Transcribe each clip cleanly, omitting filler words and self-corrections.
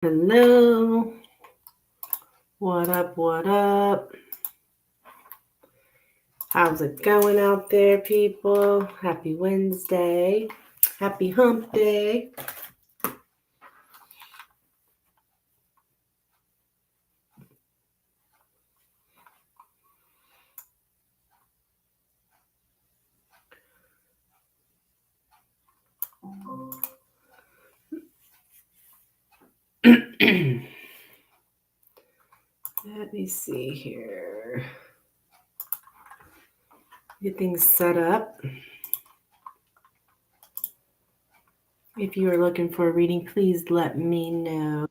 Hello. What up? What up? How's it going out there, people? Happy Wednesday. Happy hump day. Let me see here. Get things set up. If you are looking for a reading, please let me know.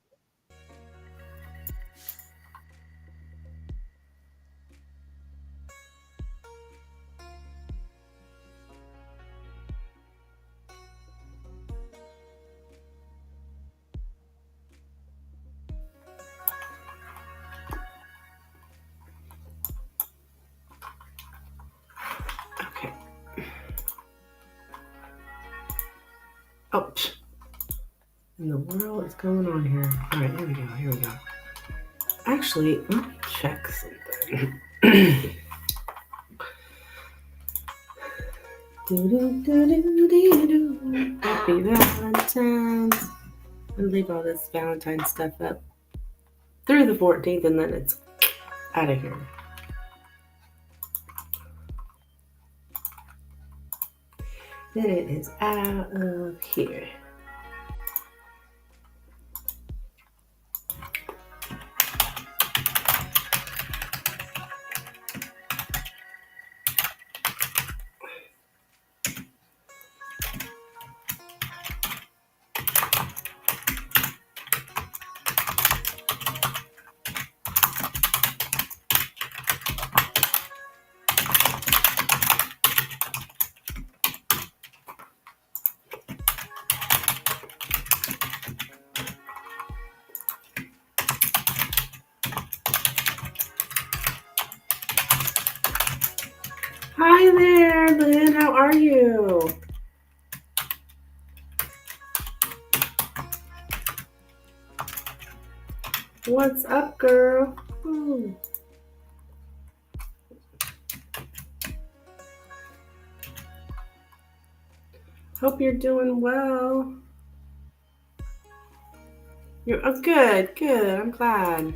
Okay. Oh, in the world is going on here? All right, here we go. Here we go. Actually, let me check something. Happy Valentine's. And leave all this Valentine stuff up through the 14th, and then it's out of here. Then it is out of here. Hi there, Lynn. How are you? What's up, girl? Hope you're doing well. You're good, good. I'm glad.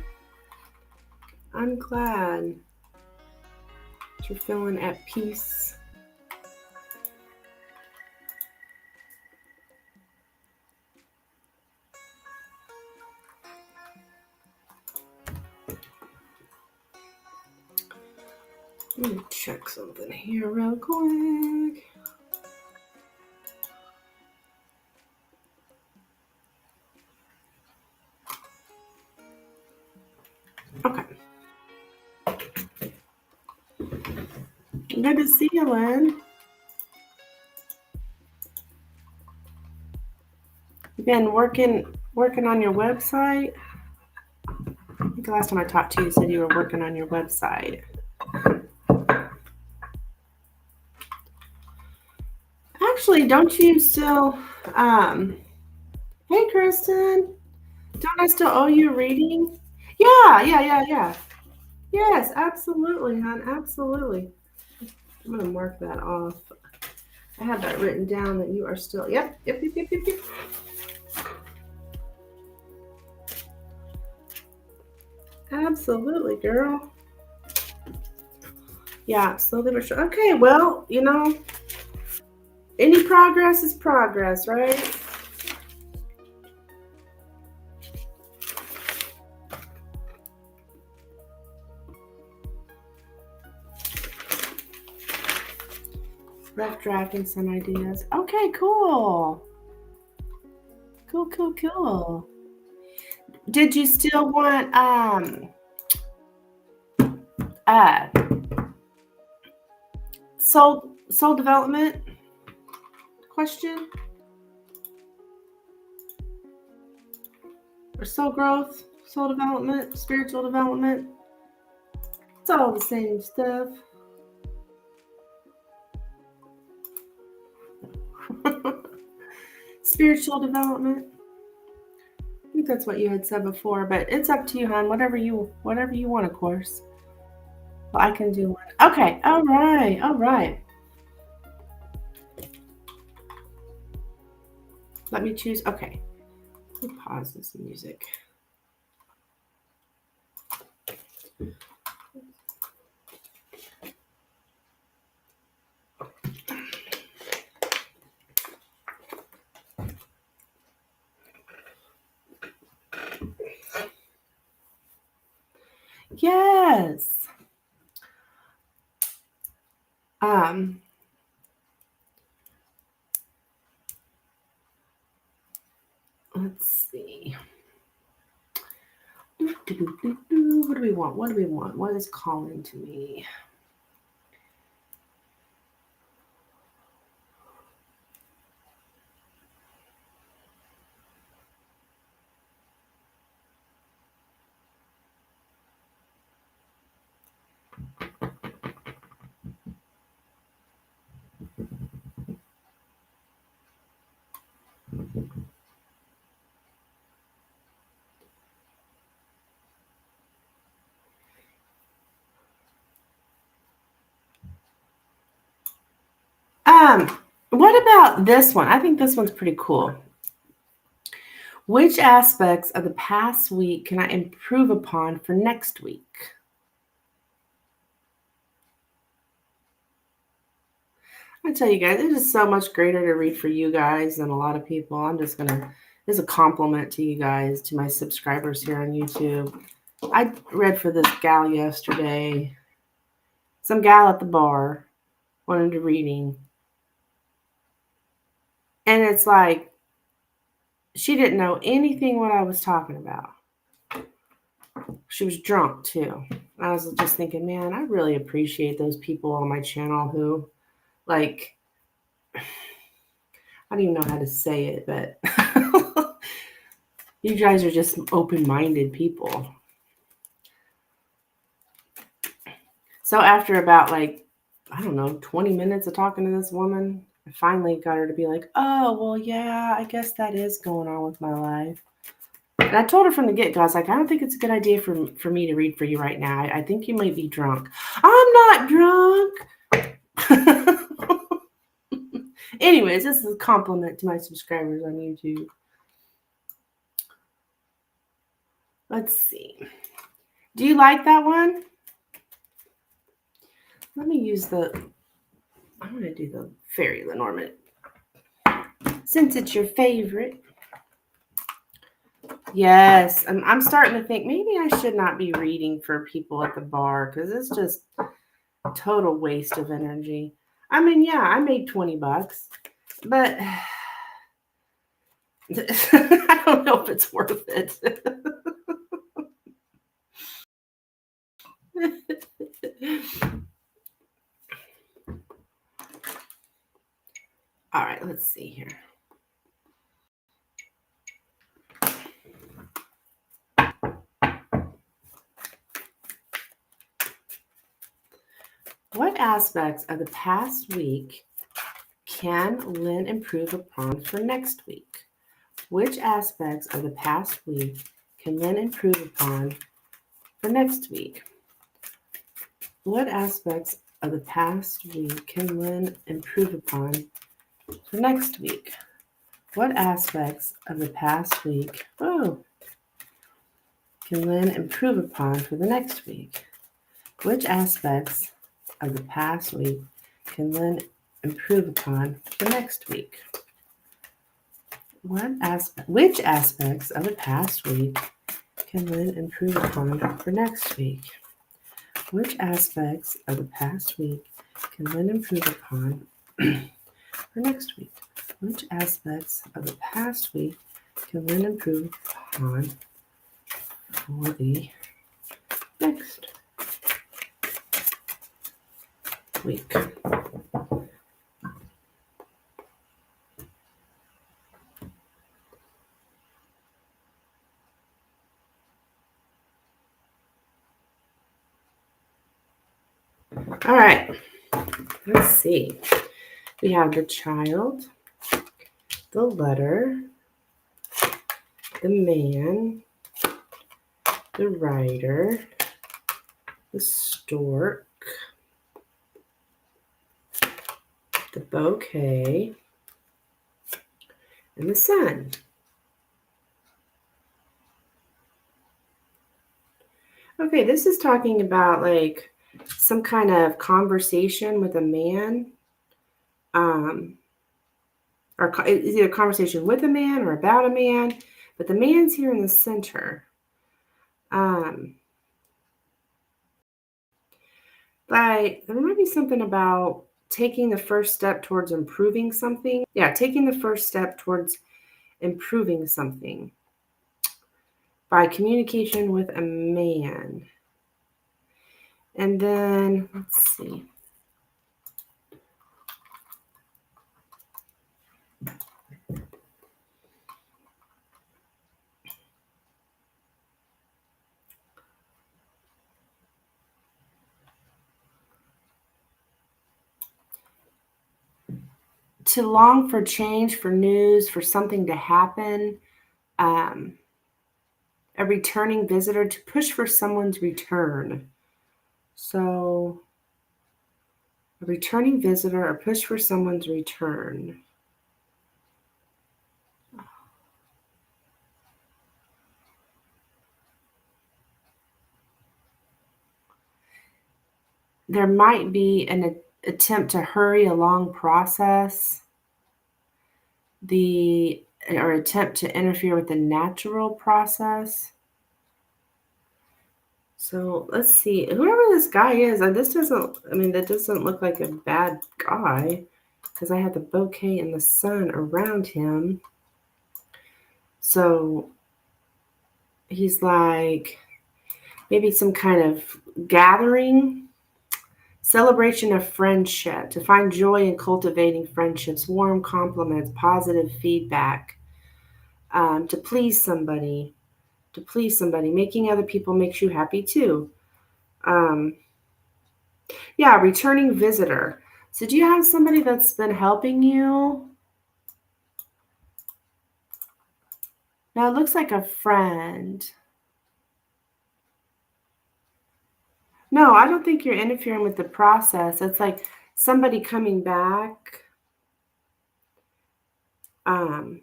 I'm glad that you're feeling at peace. Let me check something here real quick. Okay. Good to see you, Lynn. You've been working on your website? I think the last time I talked to you, you said you were working on your website. Actually, don't you still, hey, Kristen, don't I still owe you a reading? Yeah. Yes, absolutely, hon, absolutely. I'm going to mark that off. I have that written down that you are still, yep. Absolutely, girl. Yeah, slowly but sure. Okay, well, any progress is progress, right? Rough drafting some ideas. Okay, cool. Cool. Did you still want soul development question? Or soul growth, soul development, spiritual development? It's all the same stuff. Spiritual development. think that's what you had said before, but it's up to you, hon. Whatever you want, of course. Well, I can do one. Okay. All right. All right. Let me choose. Okay. Let me pause this music. Yes. Let's see. What do we want? What do we want? What is calling to me? What about this one? I think this one's pretty cool. Which aspects of the past week can I improve upon for next week? I tell you guys, it is so much greater to read for you guys than a lot of people. I'm just gonna, as a compliment to you guys, to my subscribers here on YouTube. I read for this gal yesterday. Some gal at the bar wanted a reading. And it's like, she didn't know anything what I was talking about. She was drunk too. I was just thinking, man, I really appreciate those people on my channel who, like, I don't even know how to say it, but you guys are just open-minded people. So after about, like, I don't know, 20 minutes of talking to this woman, I finally got her to be like, oh, well, yeah, I guess that is going on with my life. And I told her from the get-go, I was like, I don't think it's a good idea for me to read for you right now. I think you might be drunk. I'm not drunk. Anyways, this is a compliment to my subscribers on YouTube. Let's see. Do you like that one? Let me use I'm going to do the Fairy Lenormand. Since it's your favorite. Yes, I'm starting to think maybe I should not be reading for people at the bar because it's just a total waste of energy. I mean, yeah, I made $20, but I don't know if it's worth it. All right, let's see here. What aspects of the past week can Lynn improve upon for next week? Which aspects of the past week can Lynn improve upon for next week? What aspects of the past week can Lynn improve upon for next week? What aspects of the past week can Lynn improve upon for the next week? Which aspects of the past week can Lynn improve upon for next week? Which aspects of the past week can Lynn improve upon for next week? Which aspects of the past week can Lynn improve upon for next week? Which aspects of the past week can Lynn improve upon for the next week? All right, let's see. We have the child, the letter, the man, the rider, the stork, the bouquet, and the sun. Okay, this is talking about like some kind of conversation with a man. Or it's either a conversation with a man or about a man, but the man's here in the center. Like there might be something about taking the first step towards improving something. Yeah, taking the first step towards improving something by communication with a man. And then let's see. To long for change, for news, for something to happen. A returning visitor, to push for someone's return. So, a returning visitor or push for someone's return. There might be an attempt to hurry along process, or attempt to interfere with the natural process. So let's see, whoever this guy is, that doesn't look like a bad guy because I have the bouquet and the sun around him. So he's like maybe some kind of gathering, celebration of friendship, to find joy in cultivating friendships, warm compliments, positive feedback, to please somebody, making other people makes you happy too. Yeah, returning visitor. So do you have somebody that's been helping you? Now it looks like a friend. No, I don't think you're interfering with the process. It's like somebody coming back. I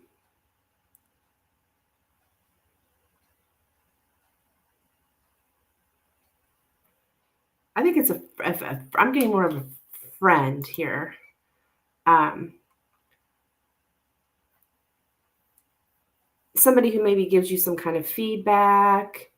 think it's I'm getting more of a friend here. Somebody who maybe gives you some kind of feedback.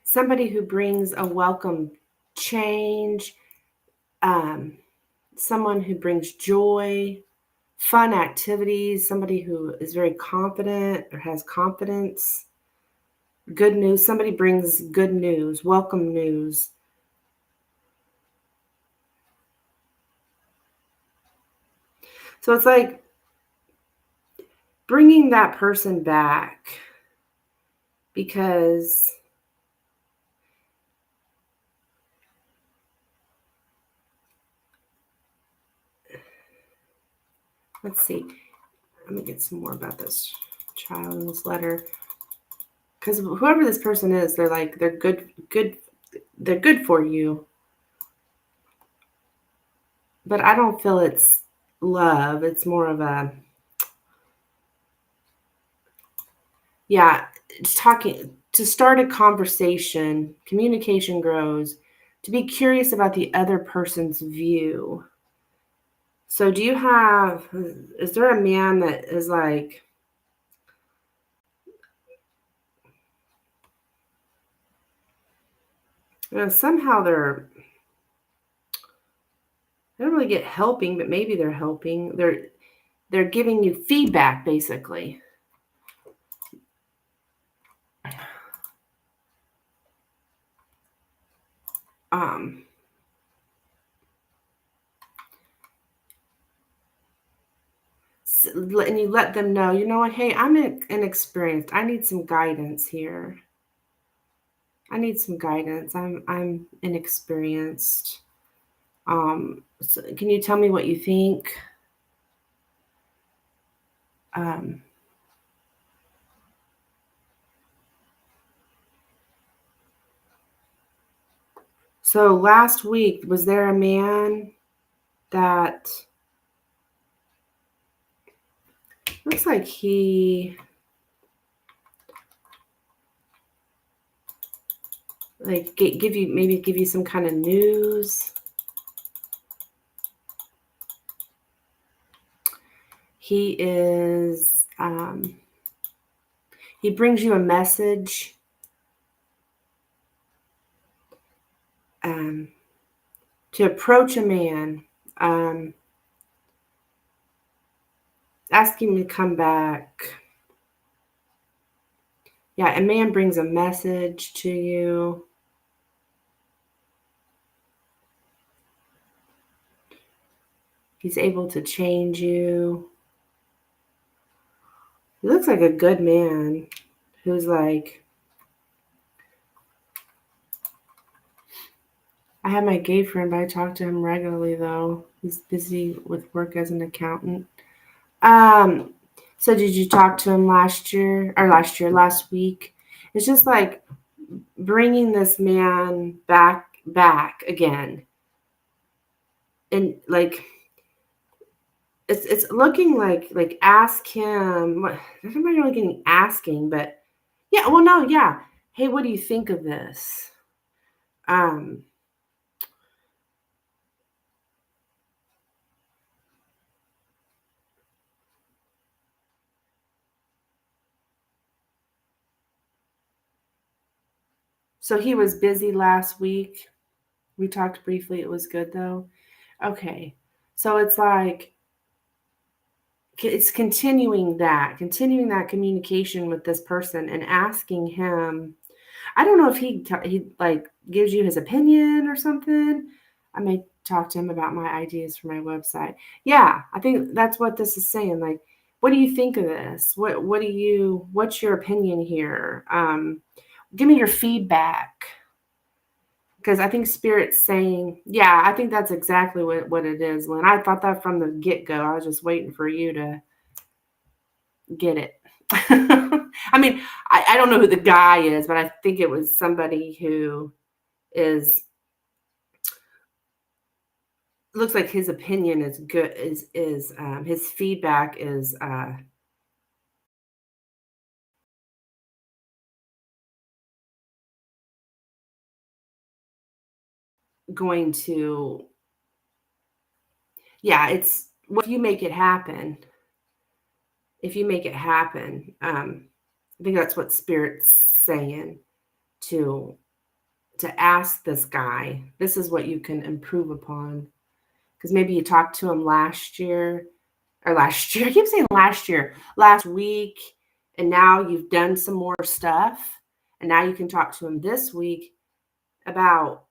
Somebody who brings a welcome change. Someone who brings joy, fun activities, somebody who is very confident or has confidence. Good news. Somebody brings good news, welcome news. So it's like bringing that person back because let's see. Let me get some more about this child in this letter. Because whoever this person is, they're good for you. But I don't feel it's love. It's more of a, just talking, to start a conversation, communication grows, to be curious about the other person's view. So is there a man that is like, somehow they don't really get helping, but maybe they're helping. They're giving you feedback, basically. And you let them know, you know what, hey, I'm inexperienced. I need some guidance here. I need some guidance. I'm inexperienced. So can you tell me what you think? Um, so last week, was there a man that looks like he like give you some kind of news? He is he brings you a message to approach a man, ask him to come back. Yeah, a man brings a message to you. He's able to change you. He looks like a good man who's like, I have my gay friend, but I talk to him regularly though. He's busy with work as an accountant. So did you talk to him last week? It's just like bringing this man back again. And like, it's looking like ask him. There's nobody really getting asking, but yeah. Well, no, yeah. Hey, what do you think of this? So he was busy last week. We talked briefly. It was good though. Okay. So it's like it's continuing that communication with this person and asking him. I don't know if he like gives you his opinion or something. I may talk to him about my ideas for my website. Yeah, I think that's what this is saying. Like, what do you think of this? What's your opinion here? Give me your feedback. Because I think Spirit's saying, yeah, I think that's exactly what it is, Lynn. I thought that from the get-go. I was just waiting for you to get it. I mean, I don't know who the guy is, but I think it was somebody who looks like his opinion is good, his feedback is going to, yeah, it's what if you make it happen. If you make it happen, I think that's what Spirit's saying to ask this guy. This is what you can improve upon, because maybe you talked to him last year. I keep saying last week, and now you've done some more stuff, and now you can talk to him this week about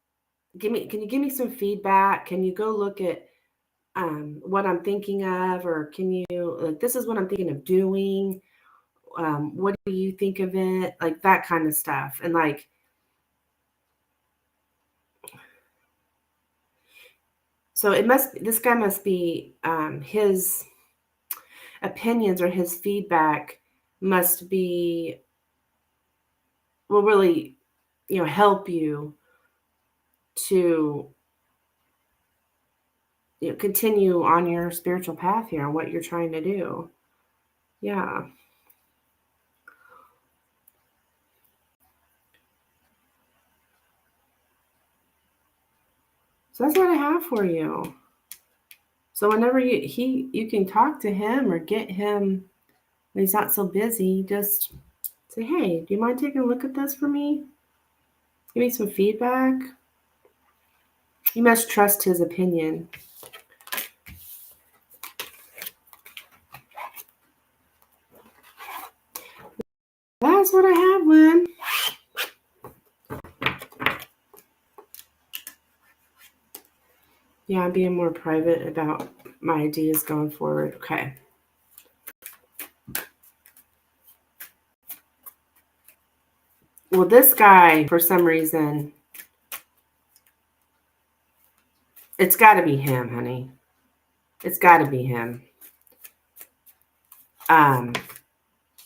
can you give me some feedback? Can you go look at what I'm thinking of, or can you like this is what I'm thinking of doing? What do you think of it? Like that kind of stuff, and like so this guy must be his opinions or his feedback must be will really help you to continue on your spiritual path here on what you're trying to do. Yeah. So that's what I have for you. So whenever you can talk to him or get him when he's not so busy, just say, hey, do you mind taking a look at this for me? Give me some feedback. You must trust his opinion. That's what I have, Lynn. Yeah, I'm being more private about my ideas going forward. Okay. Well, Well, this guy, for some reason, it's got to be him, honey. It's got to be him.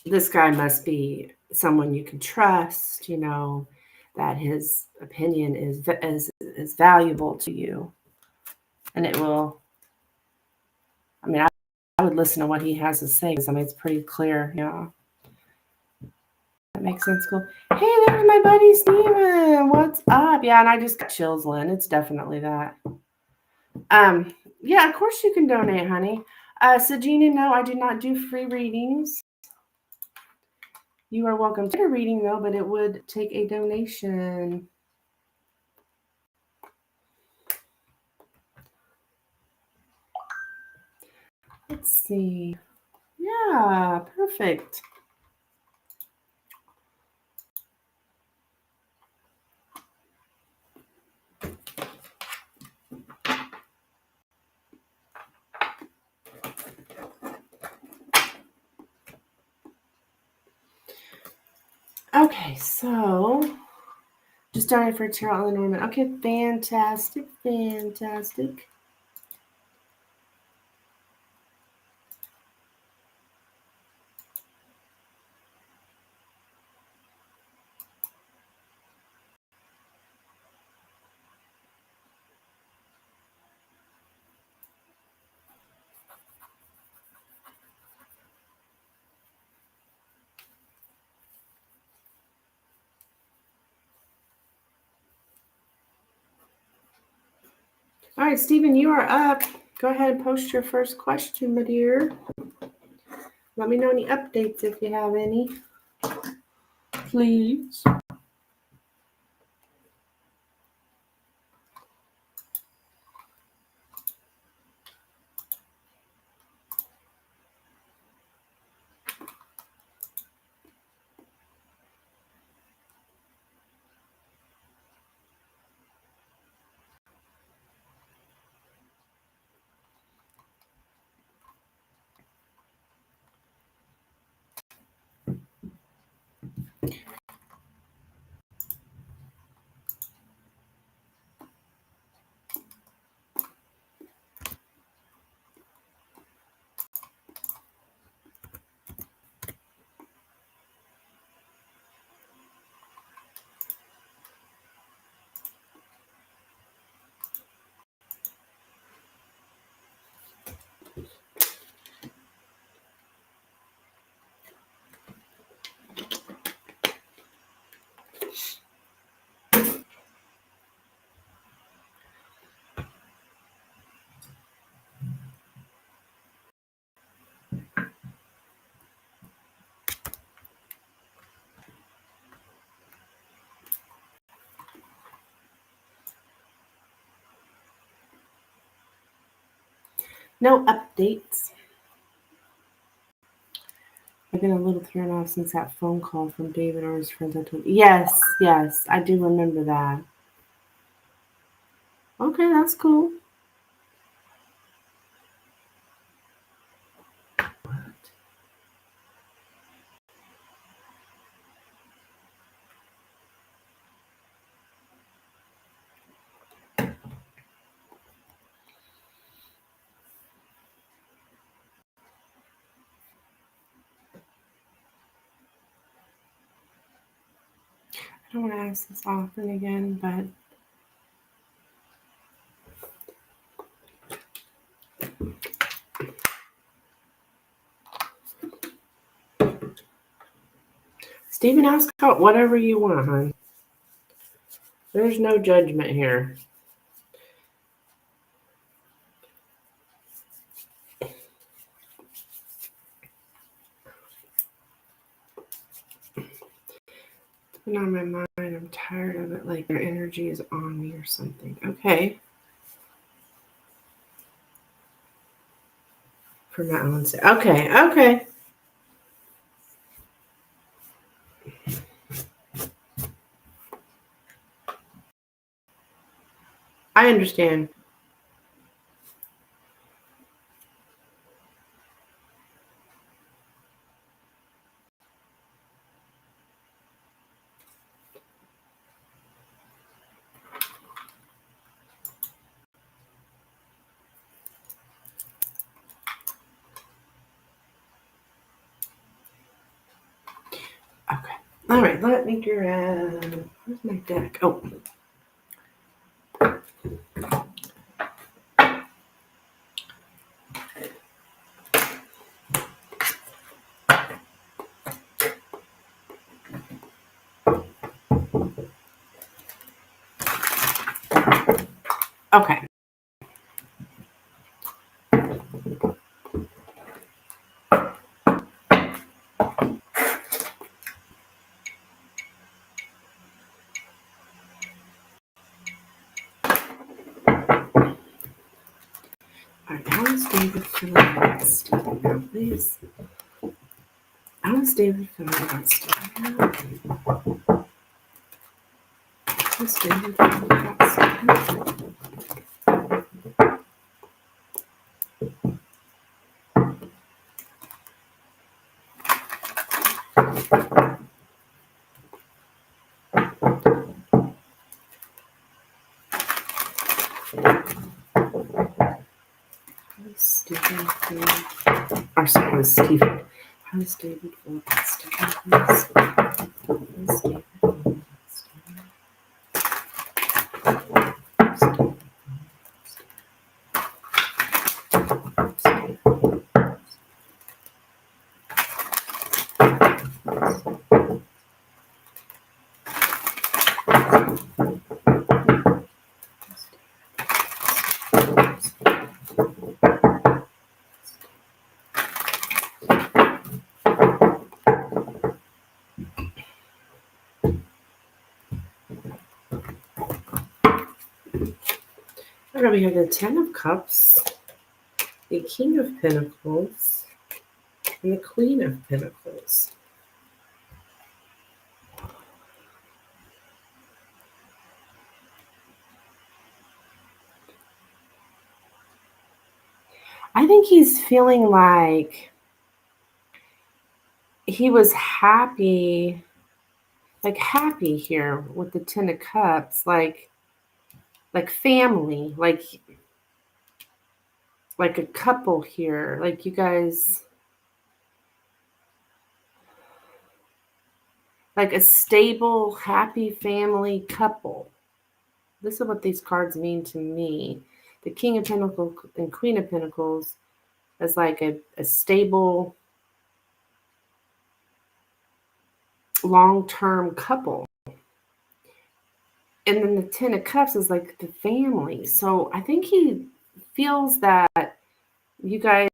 This guy must be someone you can trust, that his opinion is valuable to you. And it will, I would listen to what he has to say, because it's pretty clear. Yeah. That makes sense. Cool. Hey, there's my buddy Steven. What's up? Yeah, and I just got chills, Lynn. It's definitely that. Yeah, of course you can donate, honey. Sajina, no, I do not do free readings. You are welcome to a reading, though, but it would take a donation. Let's see. Yeah, perfect. Okay, so just donate for Tarot and Lenormand. Okay, fantastic, fantastic. All right, Stephen, you are up. Go ahead and post your first question, my dear. Let me know any updates if you have any. Please. No updates. I've been a little thrown off since that phone call from David or his friends. I told you. Yes, I do remember that. Okay, that's cool. I don't want to ask this often again, but Stephen, ask out whatever you want, hon. There's no judgment here. It's been on my mind. I'm tired of it. Like their energy is on me or something. Okay. For Madeline. Okay. I understand. All right, let me grab. Where's my deck? Oh. Okay. All right, how is David feeling about Stephen now, please? How is David feeling about Stephen now? How is David feeling about Stephen? How is Stephen feeling? Or sorry, how is Stephen? How is David feeling about Stephen, please? How is David feeling about Stephen? All right, we have the Ten of Cups, the King of Pentacles, and the Queen of Pentacles. I think he's feeling like he was happy here with the Ten of Cups, like family, like a couple here, like you guys, like a stable, happy family couple. This is what these cards mean to me. The King of Pentacles and Queen of Pentacles as like a stable, long-term couple. And then the Ten of Cups is like the family. So I think he feels that you guys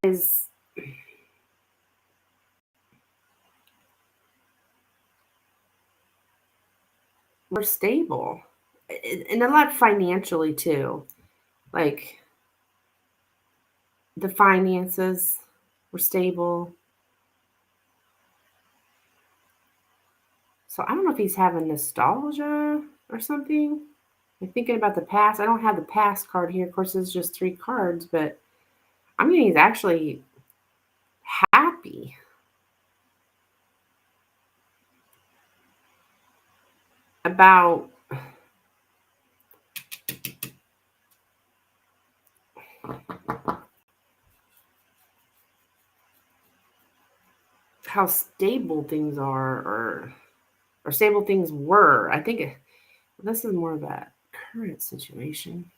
were stable. And a lot financially too. Like the finances were stable. So I don't know if he's having nostalgia or something. I'm thinking about the past. I don't have the past card here. Of course, it's just 3 cards, but I mean, he's actually happy about how stable things are, or stable things were. I think this is more of a current situation.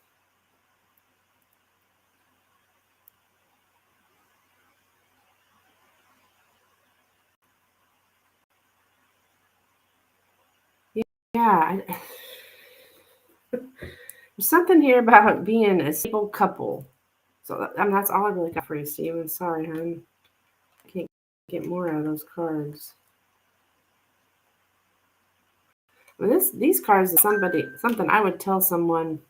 Yeah, there's something here about being a stable couple. So I mean, that's all I really got for you, Steven. Sorry, hon. Can't get more out of those cards. Well, these cards is something I would tell someone.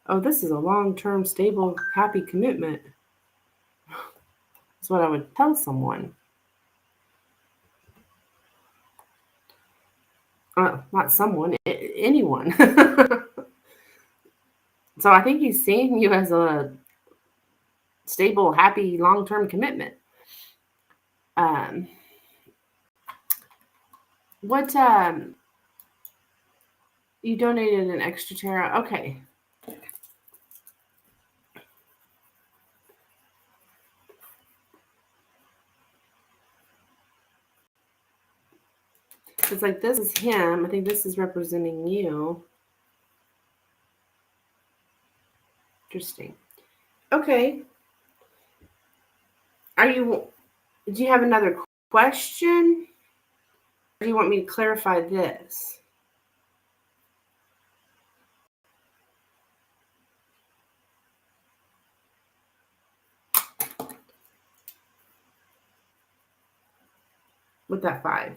Oh, this is a long-term, stable, happy commitment. That's what I would tell someone. Not someone, anyone. So I think he's seeing you as a stable, happy, long-term commitment. What you donated an extra tarot? Okay. It's like this is him. I think this is representing you. Interesting. Okay. Do you have another question? Or do you want me to clarify this? With that 5.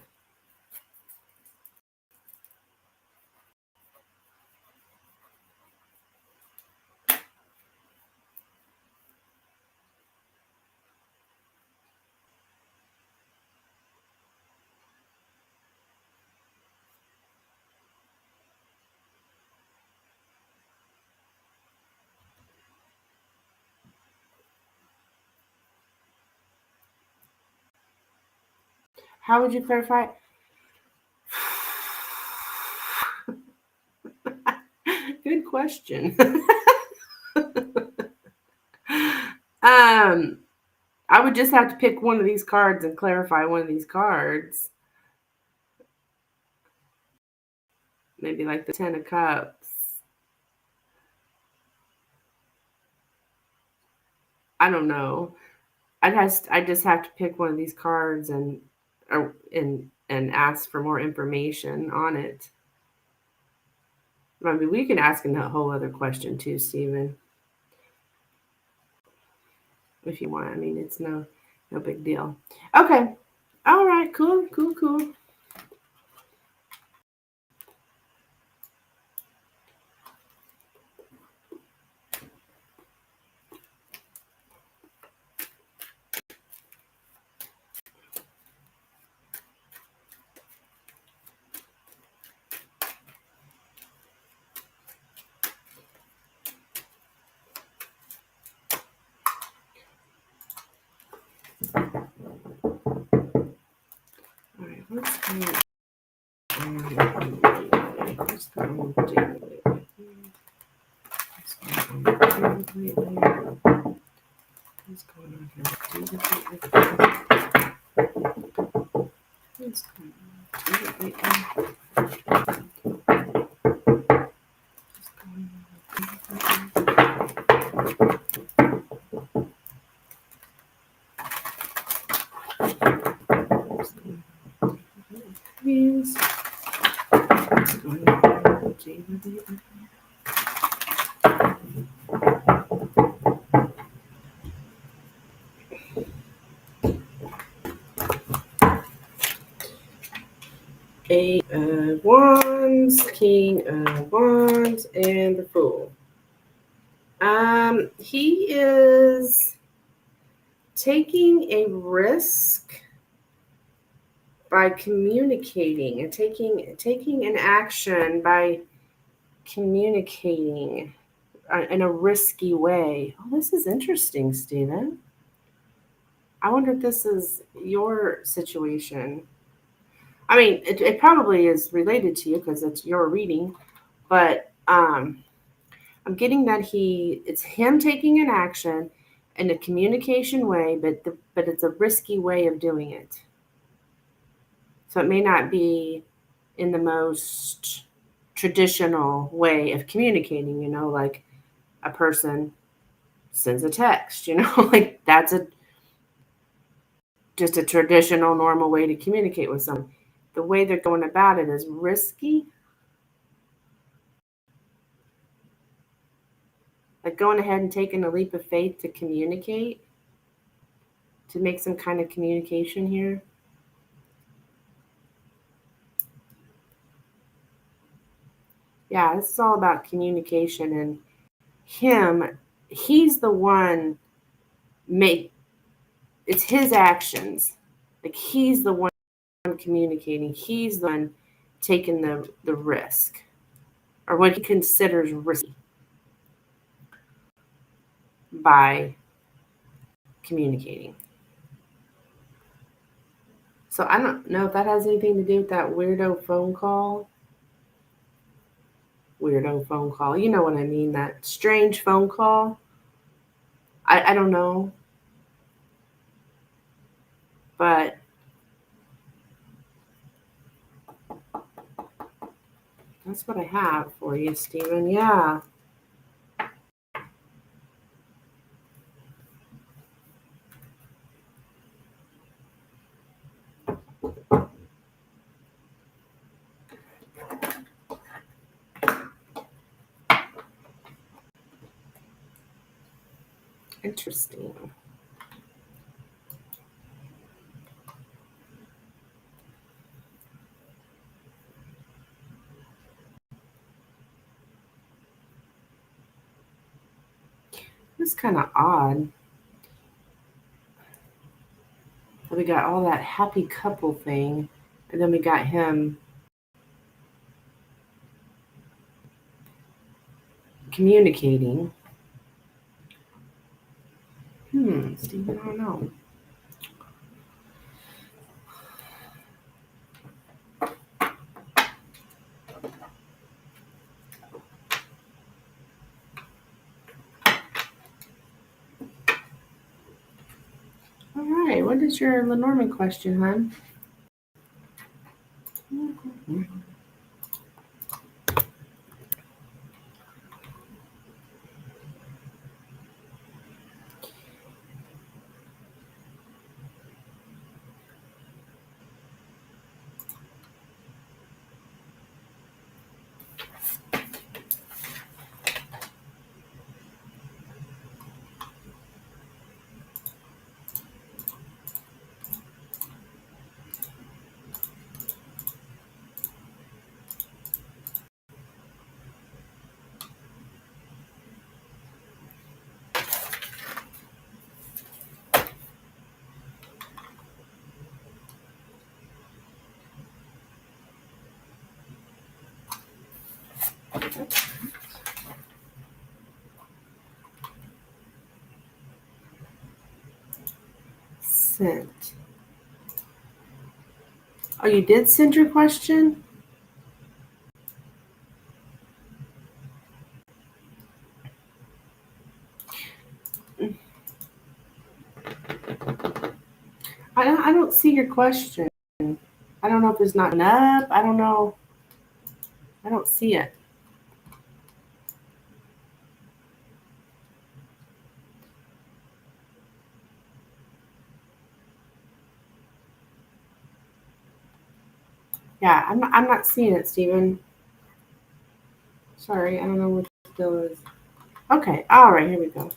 How would you clarify it? Good question. I would just have to pick one of these cards and clarify one of these cards. Maybe like the 10 of Cups. I don't know. I just have to pick one of these cards and ask for more information on it. I mean, we can ask a whole other question too, Stephen, if you want. I mean, it's no big deal. Okay. All right. Cool. All right. Let's go. What's going on lately? What's going on here? What's going on? Eight of Wands, King of Wands, and the Fool. He is taking a risk by communicating and taking an action by communicating in a risky way. Oh, this is interesting, Stephen. I wonder if this is your situation. I mean, it probably is related to you because it's your reading, but I'm getting that it's him taking an action in a communication way, but it's a risky way of doing it. So it may not be in the most traditional way of communicating, like a person sends a text, like that's just a traditional, normal way to communicate with someone. The way they're going about it is risky. Like going ahead and taking a leap of faith to communicate, to make some kind of communication here. Yeah, this is all about communication, and he's the one it's his actions. Like he's the one communicating. He's the one taking the risk, or what he considers risky by communicating. So I don't know if that has anything to do with that weirdo phone call. Weirdo phone call. You know what I mean? That strange phone call. I don't know. But That's what I have for you, Stephen. Yeah. Interesting. It's kind of odd. We got all that happy couple thing, and then we got him communicating. Stephen, I don't know. All right, what is your Lenormand question, hon? Sent. Oh, you did send your question? I don't see your question. I don't know if it's not up. I don't know. I don't see it. Yeah, I'm not seeing it, Stephen. Sorry, I don't know what still is. Okay, all right, here we go.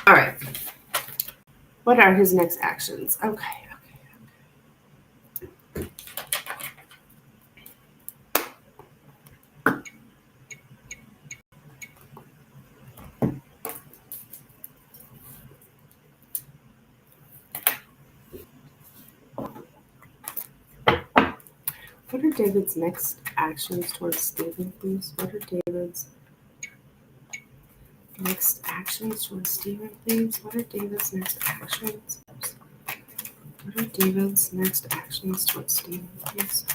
All right. What are his next actions? Okay. What are David's next actions towards Stephen, please? What are David's next actions towards Stephen, please? What are David's next actions? What are David's next actions towards Stephen, please?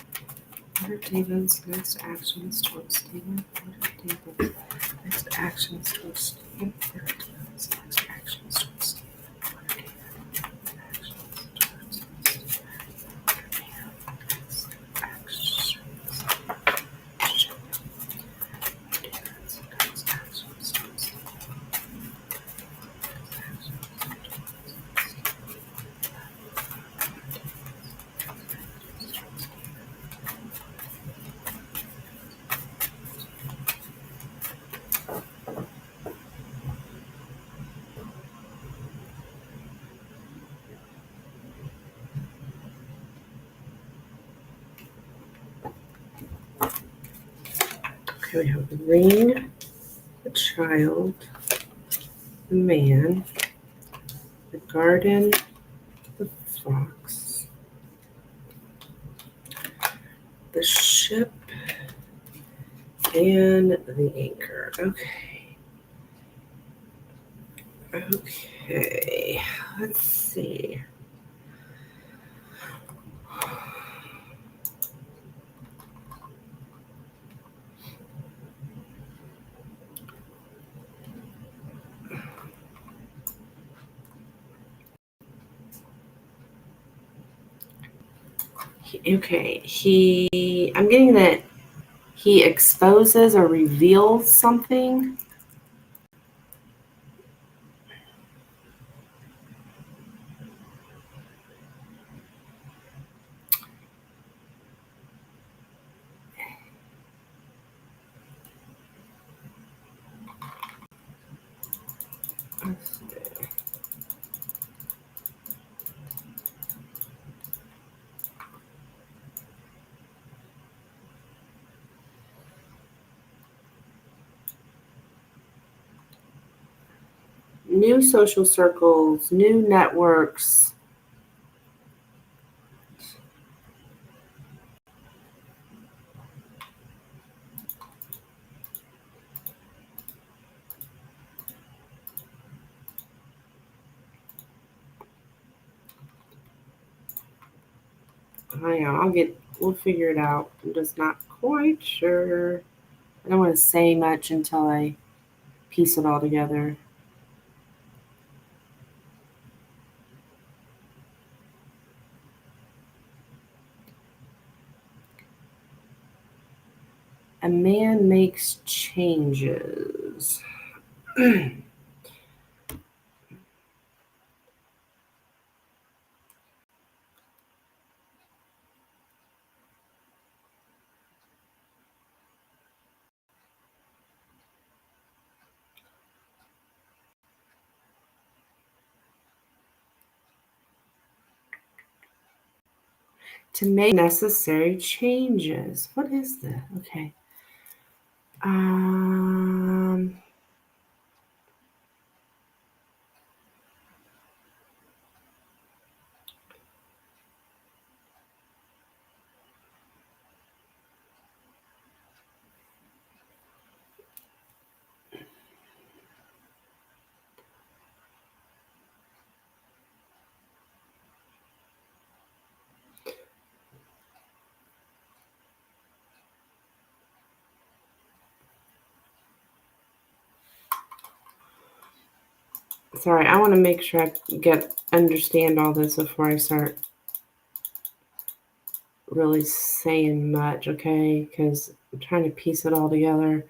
What are David's next actions towards Stephen? What are David's next actions towards Stephen? What are David's next actions towards Stephen? What are David's Okay, we have the ring, the child, the man, the garden, the fox, the ship and the anchor. Okay. Okay. Let's see. Okay. I'm getting that he exposes or reveals something. New social circles, new networks. Hang on, we'll figure it out. I'm just not quite sure. I don't want to say much until I piece it all together. A man makes changes. To make necessary changes. What is that? Okay. Sorry, I want to make sure I understand all this before I start really saying much, okay? Because I'm trying to piece it all together.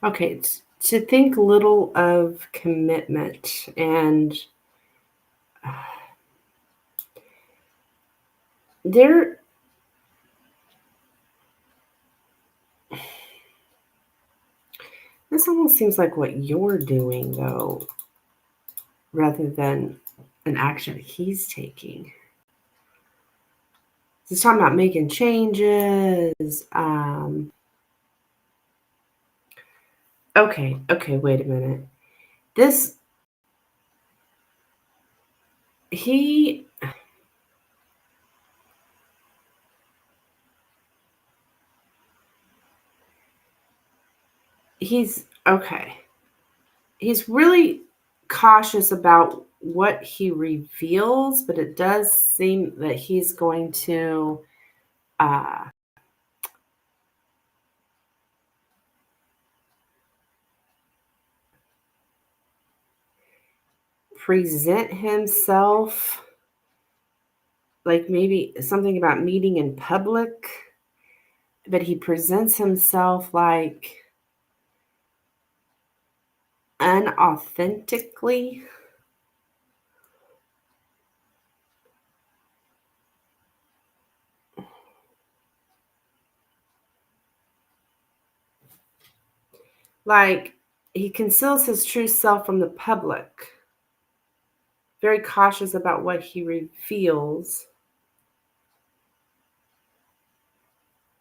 Okay, to think little of commitment and there. This almost seems like what you're doing, though, rather than an action he's taking. He's talking about making changes. Okay, wait a minute. This, he, he's, okay. He's really cautious about what he reveals, but it does seem that he's going to uh, present himself like maybe something about meeting in public, but he presents himself like unauthentically. Like he conceals his true self from the public, very cautious about what he reveals.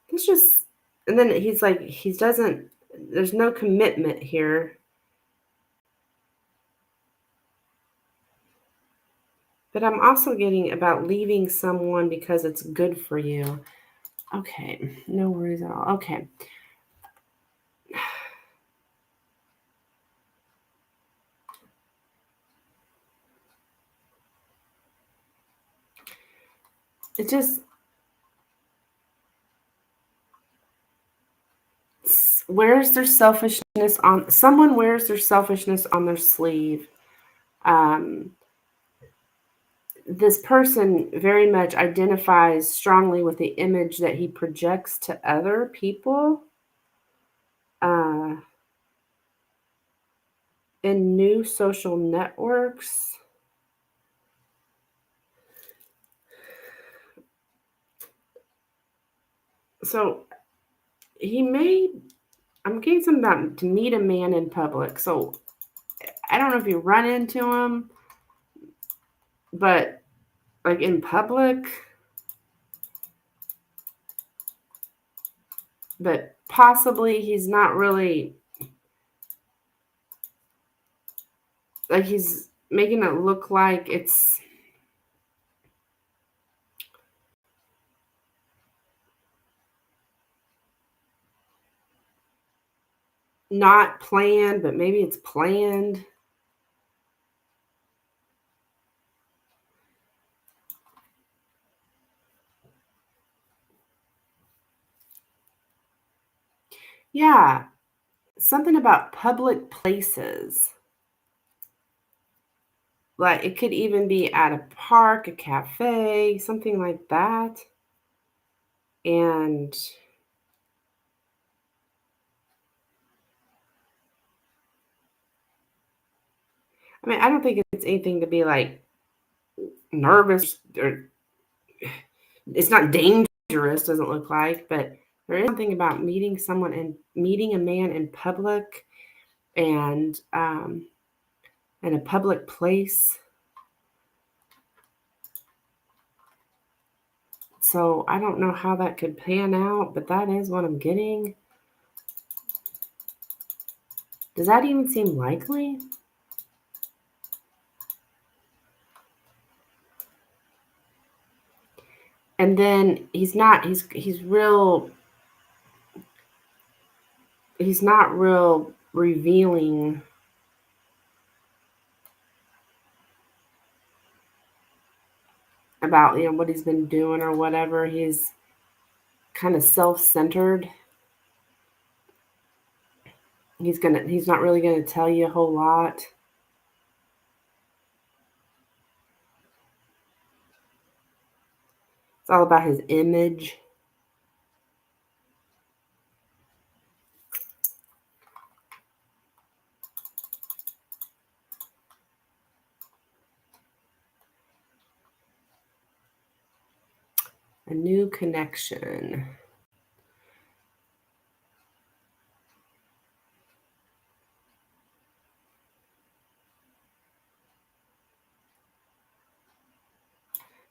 It's just, and then he's like, he doesn't, there's no commitment here. But I'm also getting about leaving someone because it's good for you. Okay, no worries at all. Okay. It just wears their selfishness on someone wears their selfishness on their sleeve. Um, this person very much identifies strongly with the image that he projects to other people uh, in new social networks. So he may, I'm getting something about to meet a man in public. So I don't know if you run into him, but like in public, but possibly he's not really, like he's making it look like it's not planned, but maybe it's planned. Yeah, something about public places. Like it could even be at a park, a cafe, something like that. And I mean, I don't think it's anything to be like nervous or it's not dangerous, doesn't look like, but there is something about meeting someone and meeting a man in public and in a public place. So I don't know how that could pan out, but that is what I'm getting. Does that even seem likely? And then he's not he's not real revealing about what he's been doing or whatever. He's kind of self-centered. He's not really gonna tell you a whole lot. It's all about his image. A new connection.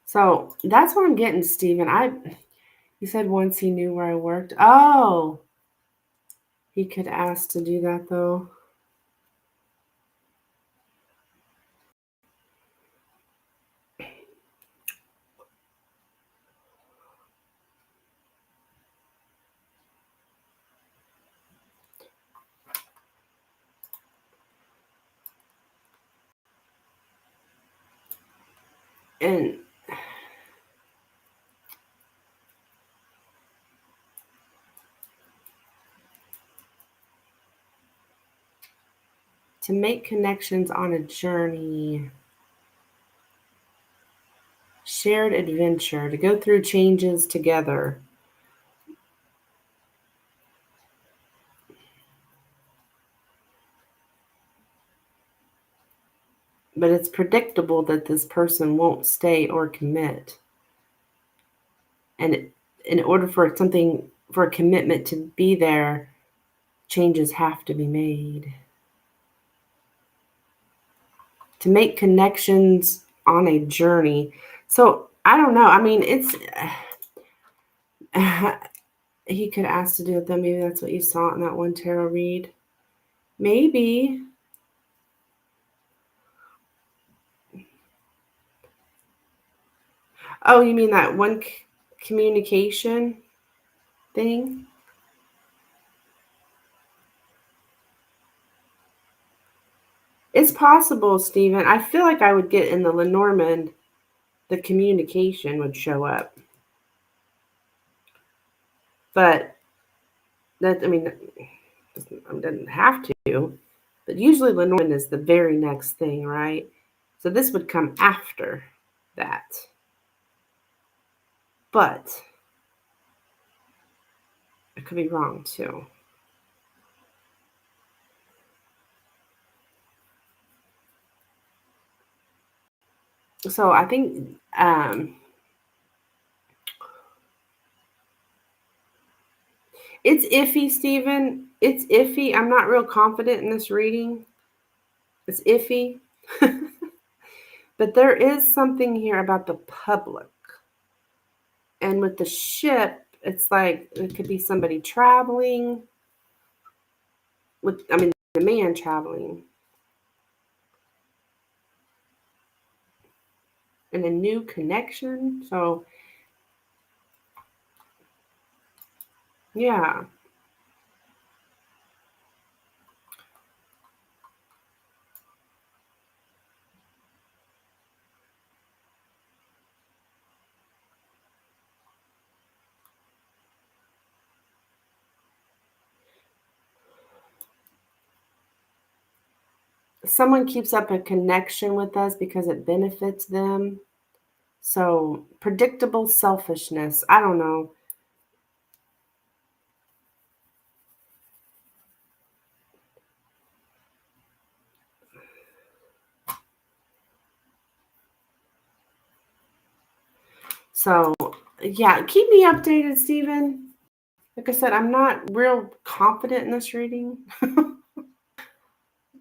So that's what I'm getting, Stephen. You said once he knew where I worked. Oh, he could ask to do that though. And to make connections on a journey, shared adventure, to go through changes together. But it's predictable that this person won't stay or commit. And in order for a commitment to be there, changes have to be made. To make connections on a journey. So I don't know. I mean, it's he could ask to do it. Then maybe that's what you saw in that one tarot read. Maybe Oh, you mean that one communication thing? It's possible, Stephen. I feel like I would get in the Lenormand, the communication would show up. But that, I mean, it doesn't have to. But usually Lenormand is the very next thing, right? So this would come after that. But I could be wrong too. So I think it's iffy, Stephen. It's iffy. I'm not real confident in this reading. It's iffy. But there is something here about the public. And with the ship, it's like it could be somebody traveling the man traveling and a new connection. So yeah. Someone keeps up a connection with us because it benefits them. So predictable selfishness. I don't know. So yeah, keep me updated, Stephen. Like I said, I'm not real confident in this reading.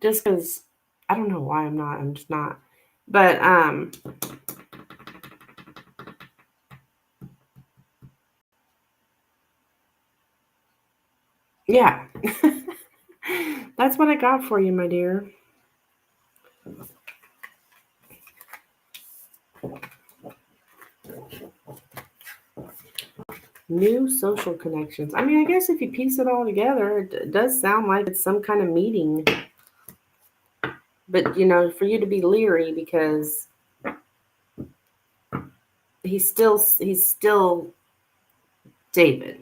Just because I don't know why I'm not. I'm just not. But yeah. That's what I got for you, my dear. New social connections. I mean, I guess if you piece it all together, it does sound like it's some kind of meeting. But, for you to be leery because he's still David.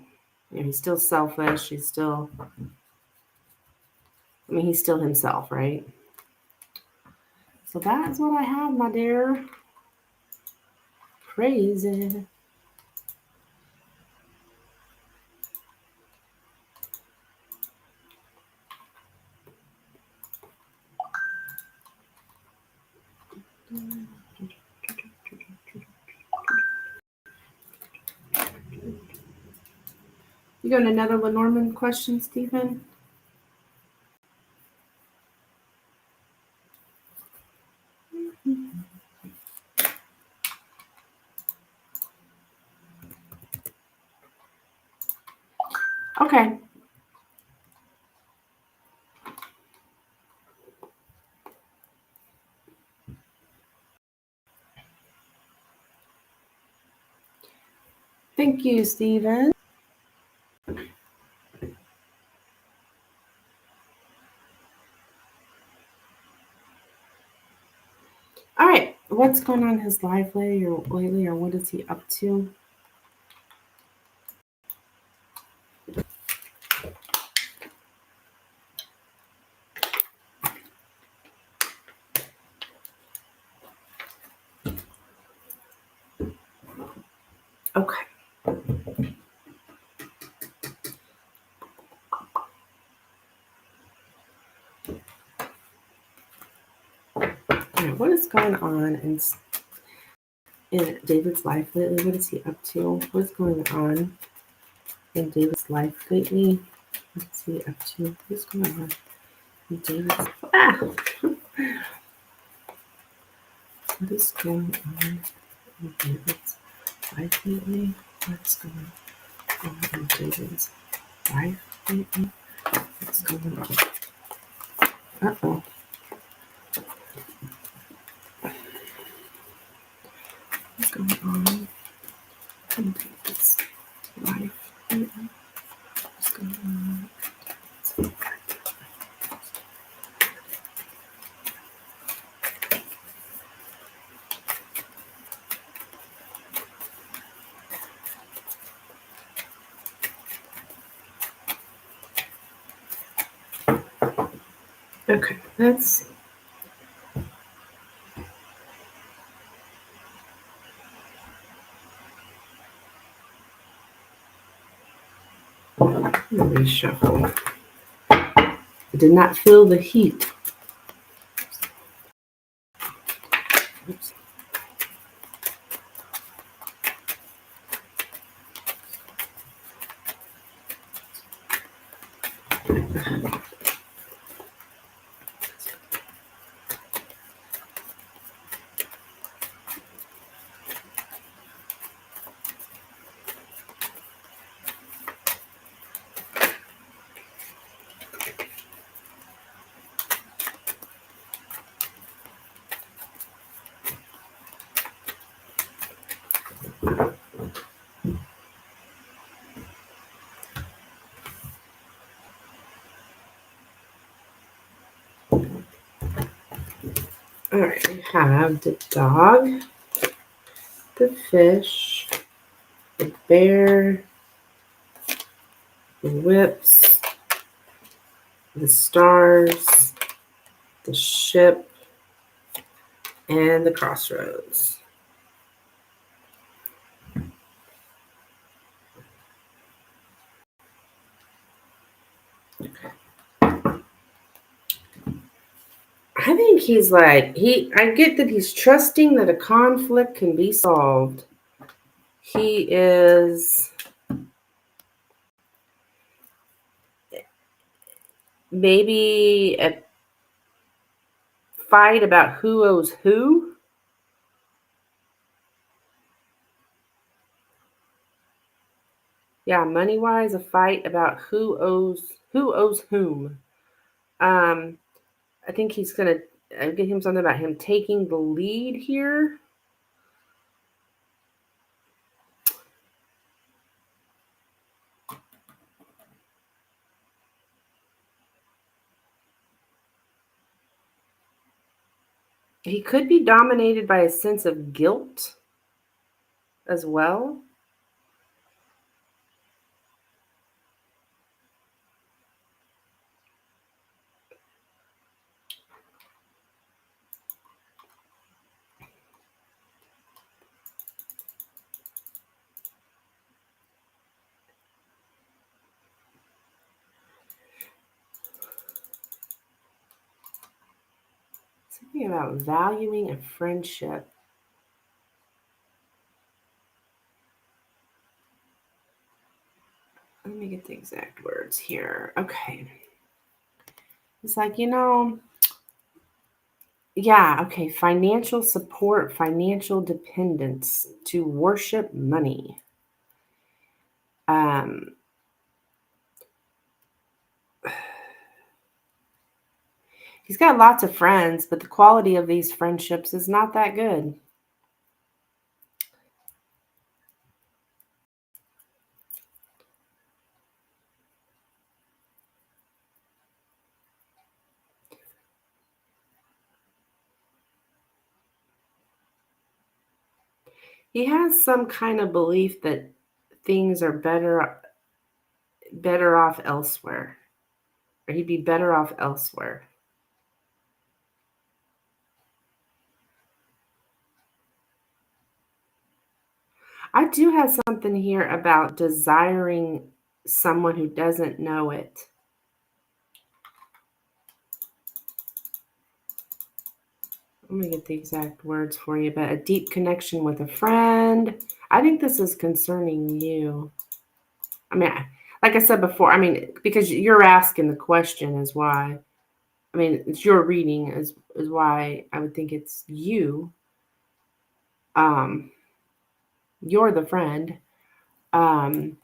He's still selfish. He's still himself, right? So that's what I have, my dear. Crazy. You got another Lenormand question, Stephen? Okay. Thank you, Stephen. All right. What's going on in his life lately, or what is he up to? Okay. What is going on in David's life lately? What is he up to? What's going on in David's life lately? What is he up to? What's going on in David's What is going on in David's life lately? What's going on in David's life lately? What's going on? Uh-oh. What's going on? Take this life. What's going on? Okay, let's. Reshuffle. I did not feel the heat. Oops. All right, we have the dog, the fish, the bear, the whips, the stars, the ship, and the crossroads. Okay. I think he's like, I get that he's trusting that a conflict can be solved. He is maybe a fight about who owes who. Yeah, money wise, a fight about who owes whom. I think he's gonna get him something about him taking the lead here. He could be dominated by a sense of guilt as well. Something about valuing a friendship. Let me get the exact words here. Okay. It's like, yeah, okay. Financial support, financial dependence, to worship money. He's got lots of friends, but the quality of these friendships is not that good. He has some kind of belief that things are better off elsewhere, or he'd be better off elsewhere. I do have something here about desiring someone who doesn't know it. Let me get the exact words for you, but a deep connection with a friend. I think this is concerning you. I mean, like I said before, I mean, because you're asking the question is why. I mean, it's your reading is why I would think it's you. You're the friend. Um,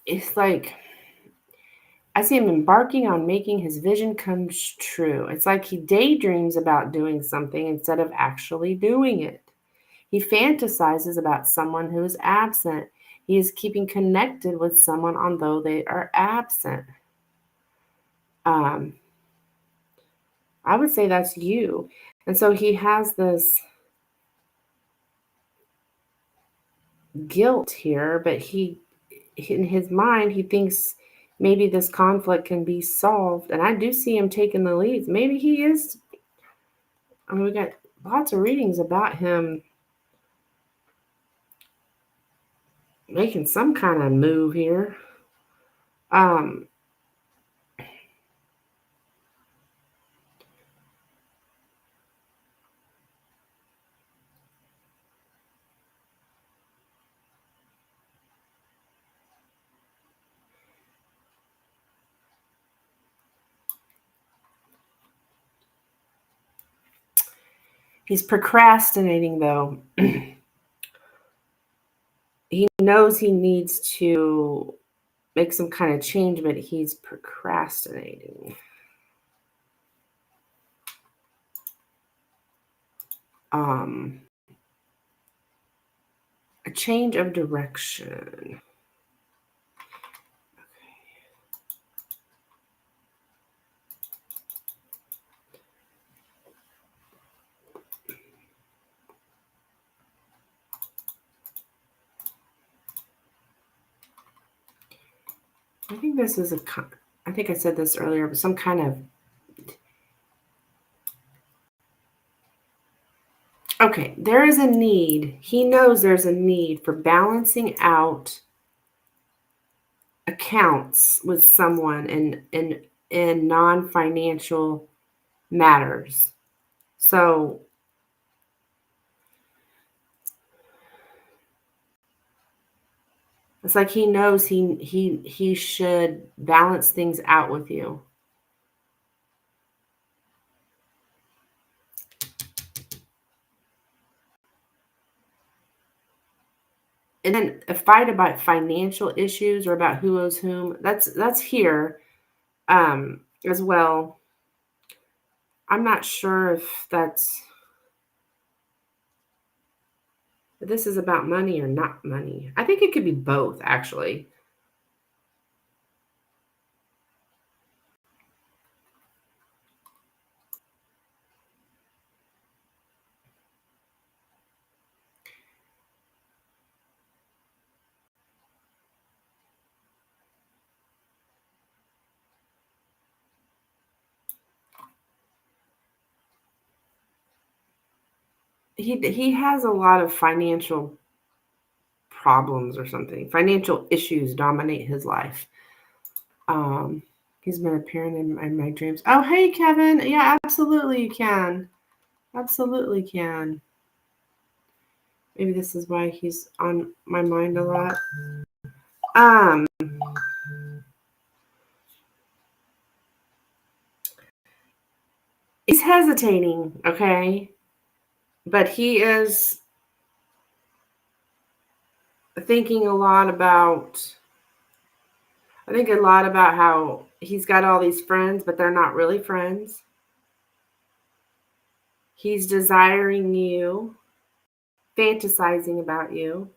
it's like I see him embarking on making his vision come true. It's like he daydreams about doing something instead of actually doing it. He fantasizes about someone who is absent. He is keeping connected with someone although they are absent. Um, I would say that's you. And so he has this guilt here, but in his mind, he thinks maybe this conflict can be solved. And I do see him taking the lead. Maybe he is. I mean, we got lots of readings about him making some kind of move here. Um, he's procrastinating, though. He knows he needs to make some kind of change, but he's procrastinating. A change of direction. I think this is I think I said this earlier, but some kind of. Okay, there is a need. He knows there's a need for balancing out accounts with someone in non-financial matters. So it's like he knows he should balance things out with you. And then a fight about financial issues or about who owes whom, that's here as well. I'm not sure if this is about money or not money. I think it could be both, actually. He has a lot of financial problems or something. Financial issues dominate his life. He's been appearing in my dreams. Oh, hey, Kevin. Yeah, absolutely you can. Absolutely can. Maybe this is why he's on my mind a lot. He's hesitating, okay? But he is thinking a lot about, I think a lot about how he's got all these friends, but they're not really friends. He's desiring you, fantasizing about you.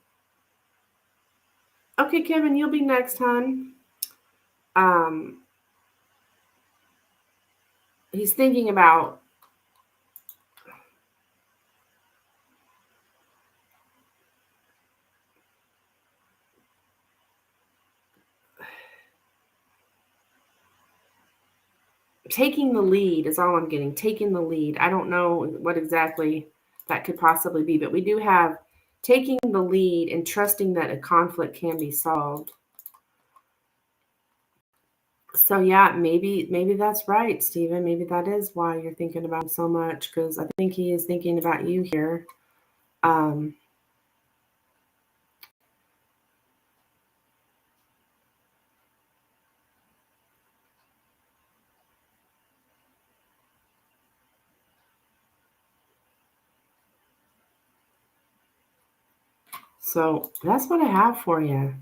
Okay, Kevin, you'll be next, hon. He's thinking about taking the lead is all I'm getting. Taking the lead. I don't know what exactly that could possibly be, but we do have taking the lead and trusting that a conflict can be solved. So yeah, maybe that's right, Stephen. Maybe that is why you're thinking about him so much, because I think he is thinking about you here. So that's what I have for you.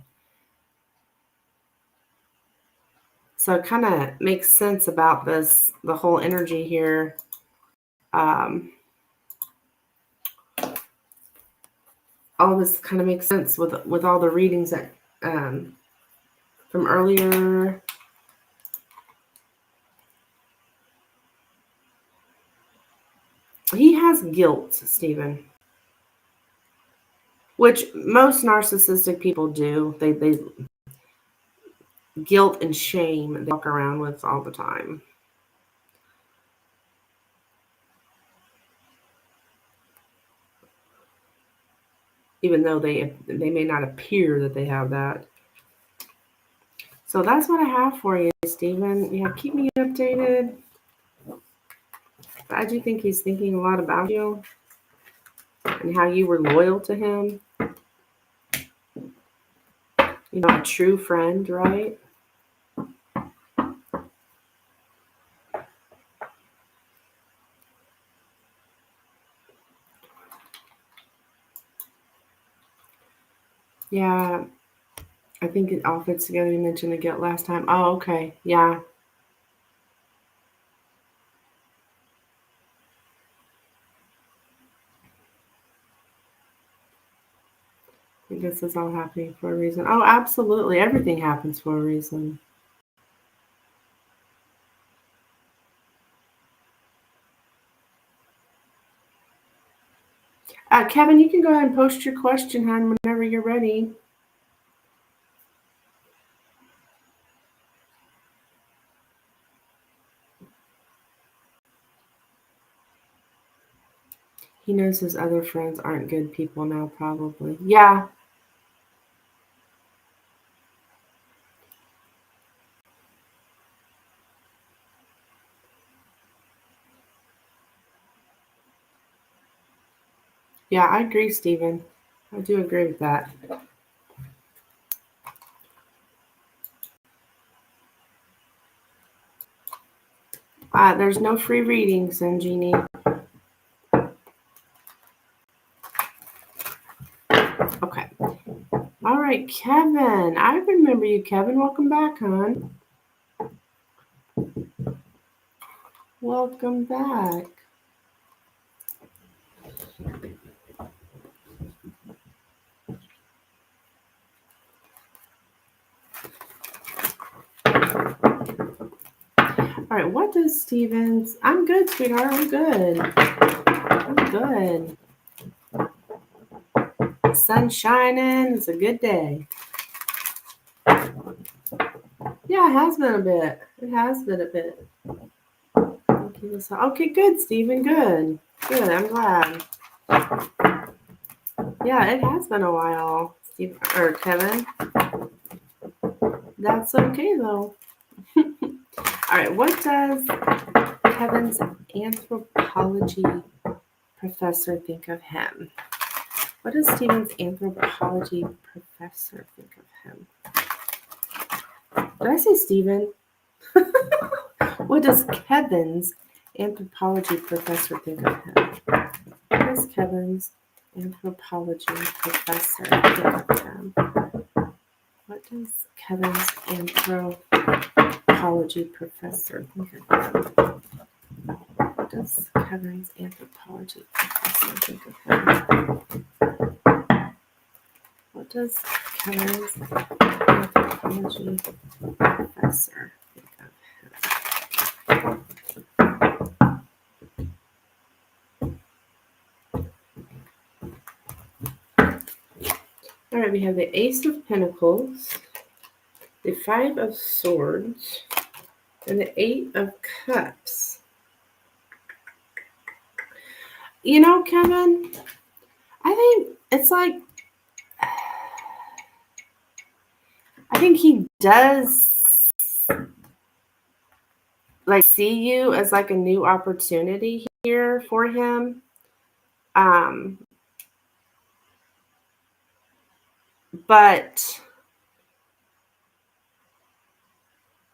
So it kind of makes sense about this, the whole energy here. All this kind of makes sense with all the readings that from earlier. He has guilt, Stephen, which most narcissistic people do. They guilt and shame they walk around with all the time. Even though they may not appear that they have that. So that's what I have for you, Stephen. Yeah, keep me updated. I do think he's thinking a lot about you and how you were loyal to him. You know, a true friend, right? Yeah, I think it all fits together. You mentioned the guilt last time. Oh, okay. Yeah. I think this is all happening for a reason. Oh, absolutely. Everything happens for a reason. Kevin, you can go ahead and post your question, hon, whenever you're ready. He knows his other friends aren't good people now, probably. Yeah. Yeah, I agree, Stephen. I do agree with that. There's no free readings, then, Jeannie. Okay. All right, Kevin. I remember you, Kevin. Welcome back, hon. Welcome back. All right, what does Stevens? I'm good, sweetheart. I'm good. I'm good. Sun shining. It's a good day. Yeah, it has been a bit. It has been a bit. Okay, good, Stephen. Good. Good. I'm glad. Yeah, it has been a while, Steve or Kevin. That's okay though. All right, what does Kevin's anthropology professor think of him? What does Stephen's anthropology professor think of him? Did I say Stephen? What does Kevin's anthropology professor think of him? What does Kevin's anthropology professor think of him? What does Kevin's anthropology professor think of him? What does Kevin's anthropology professor think of him? What does Kevin's anthropology professor think of him? All right, we have the Ace of Pentacles, the Five of Swords, and the Eight of Cups. You know, Kevin, I think it's like, I think he does like see you as like a new opportunity here for him. But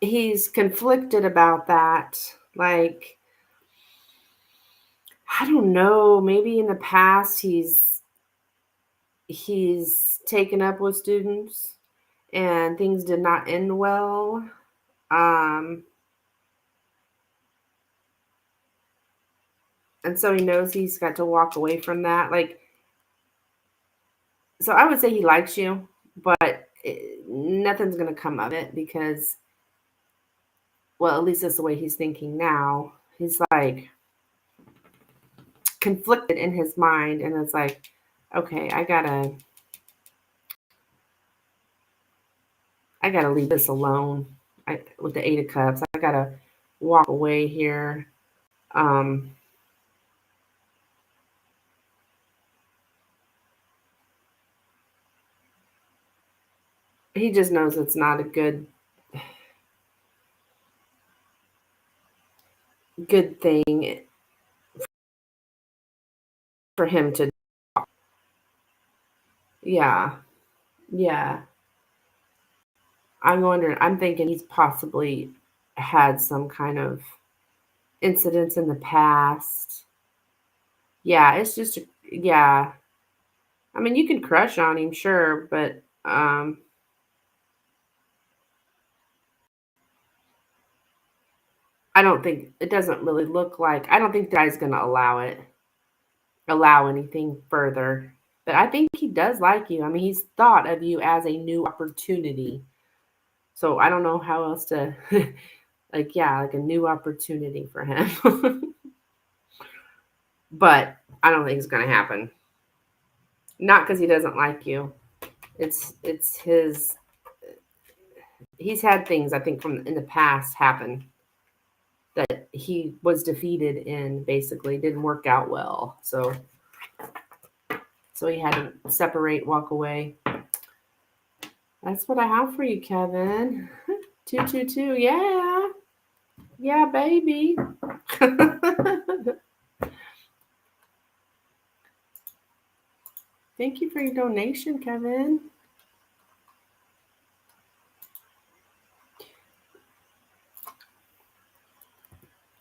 he's conflicted about that. Like, I don't know, maybe in the past he's taken up with students and things did not end well. Um, and so he knows he's got to walk away from that. Like, so I would say he likes you, but nothing's going to come of it because, well, at least that's the way he's thinking now. He's like conflicted in his mind, and it's like, okay, I gotta leave this alone. With the Eight of Cups, I gotta walk away here. Um, he just knows it's not a good thing for him to. Yeah, yeah. I'm thinking he's possibly had some kind of incidents in the past. Yeah, it's just, yeah. I mean, you can crush on him, sure, but I don't think it doesn't really look like. I don't think the guy's gonna allow anything further. But I think he does like you. I mean, he's thought of you as a new opportunity. So I don't know how else to, like, yeah, like a new opportunity for him. But I don't think it's gonna happen. Not because he doesn't like you. It's his. He's had things I think from in the past happen that he was defeated in. Basically, didn't work out well. So he had to separate, walk away. That's what I have for you, Kevin. 222. Yeah. Yeah, baby. Thank you for your donation, Kevin.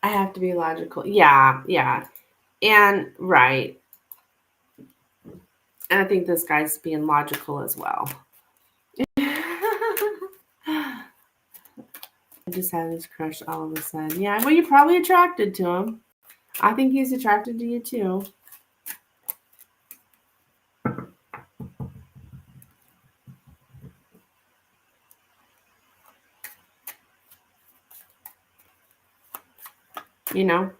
I have to be logical. Yeah, yeah. And right. And I think this guy's being logical as well. I just had this crush all of a sudden. Yeah, well, you're probably attracted to him. I think he's attracted to you too. You know?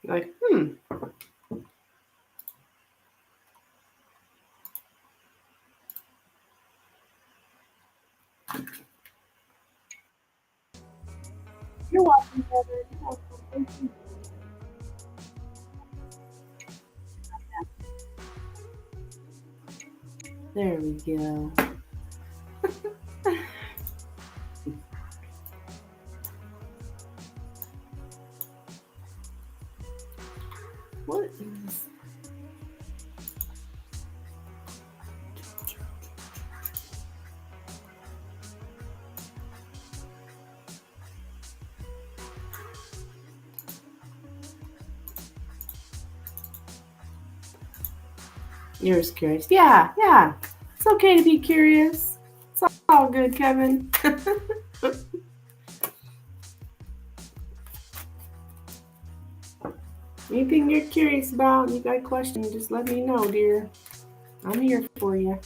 Like, You're welcome, Kevin. You're welcome. Thank you. There we go. What is... You're just curious. Yeah, yeah. It's okay to be curious. It's all good, Kevin. Anything you're curious about, you got a question, just let me know, dear. I'm here for you.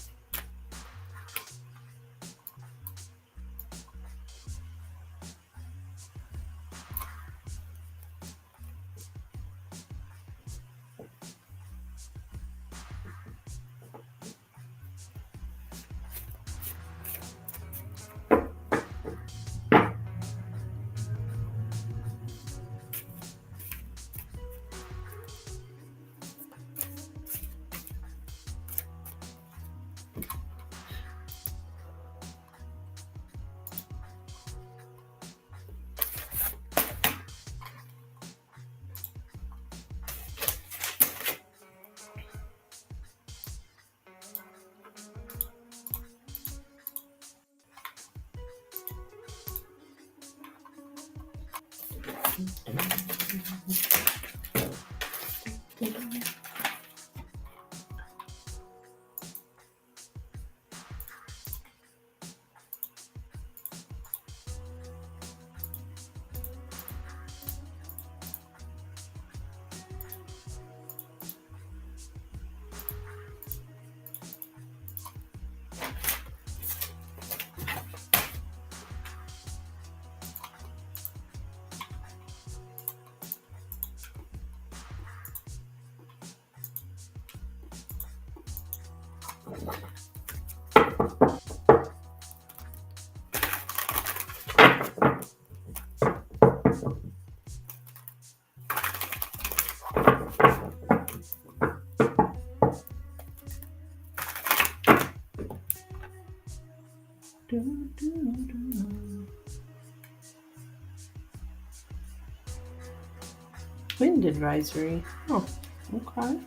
Wind advisory. Oh, okay.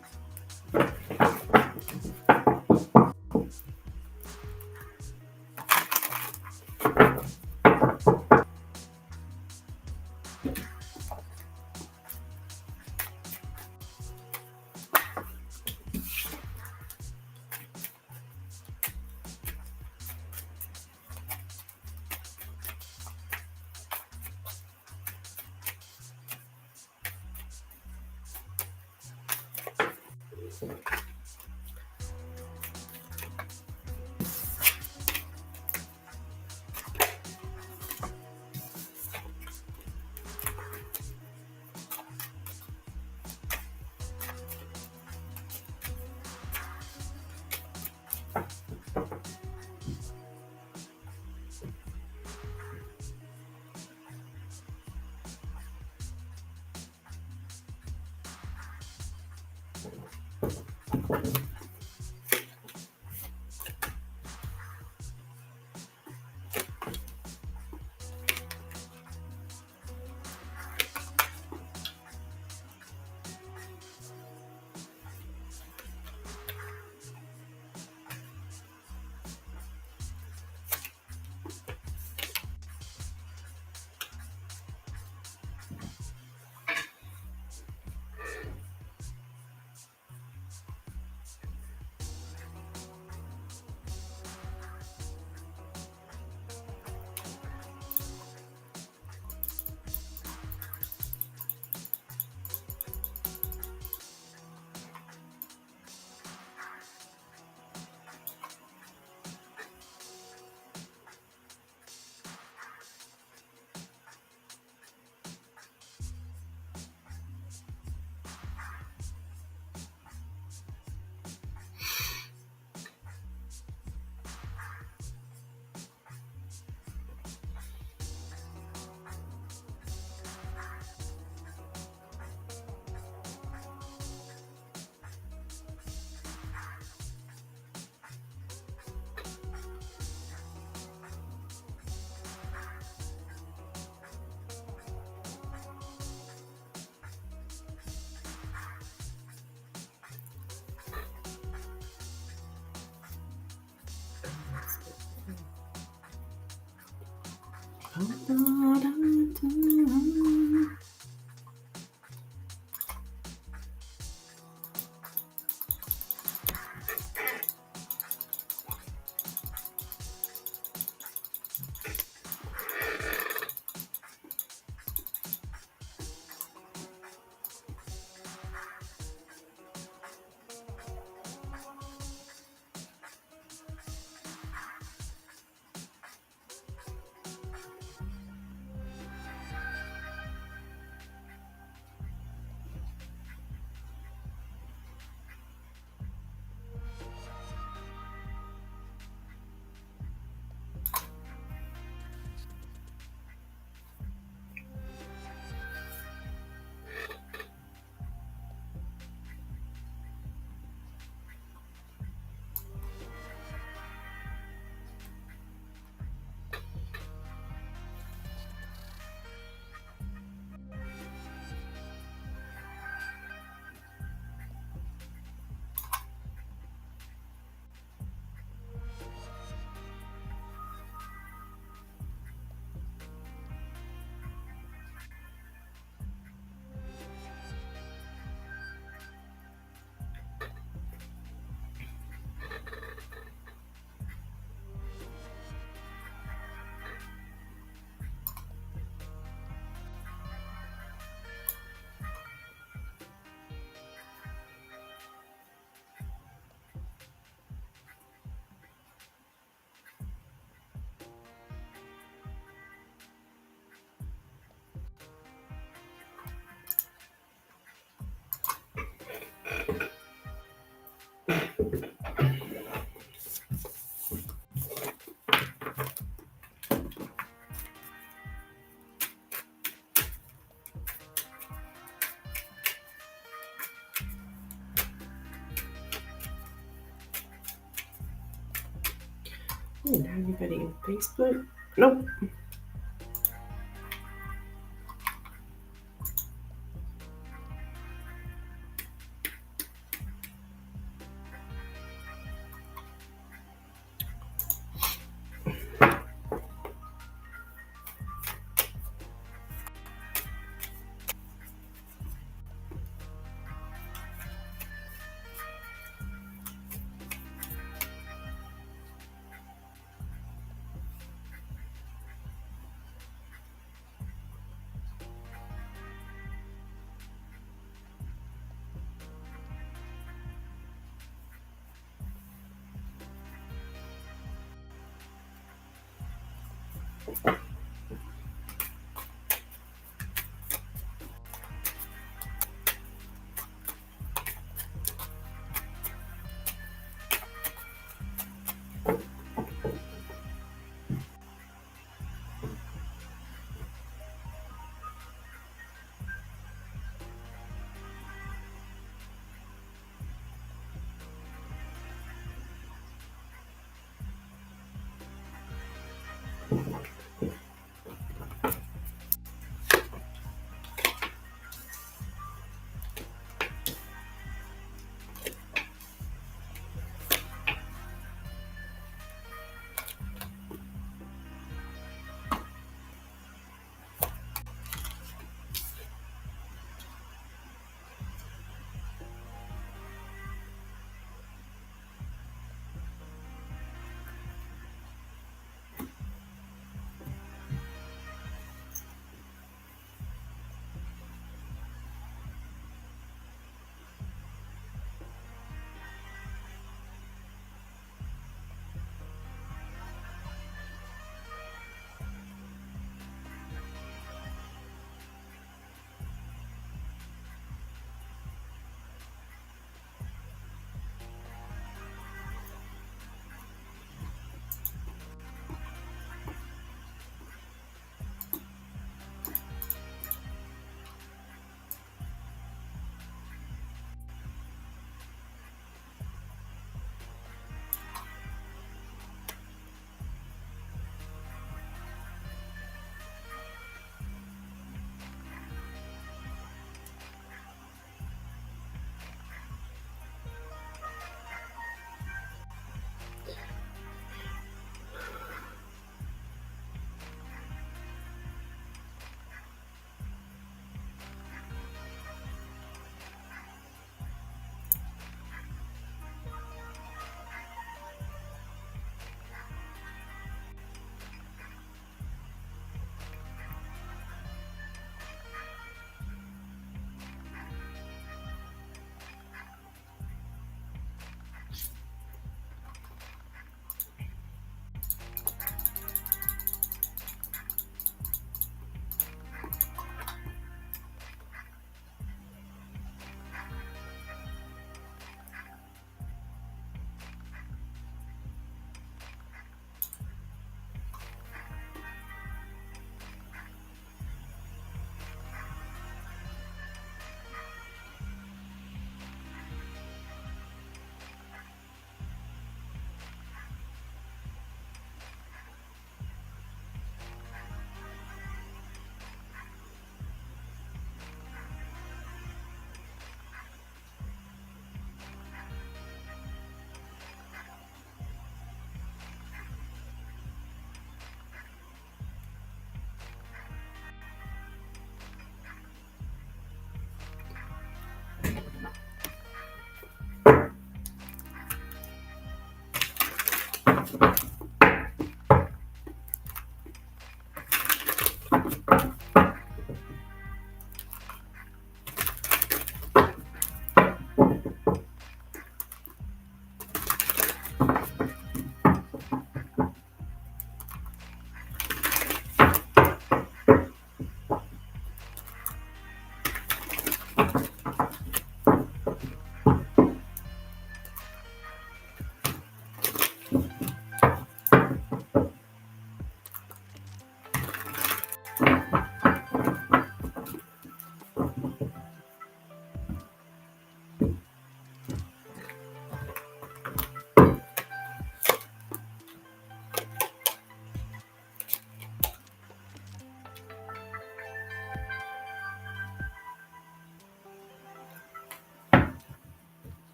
I didn't have anybody on Facebook. Nope.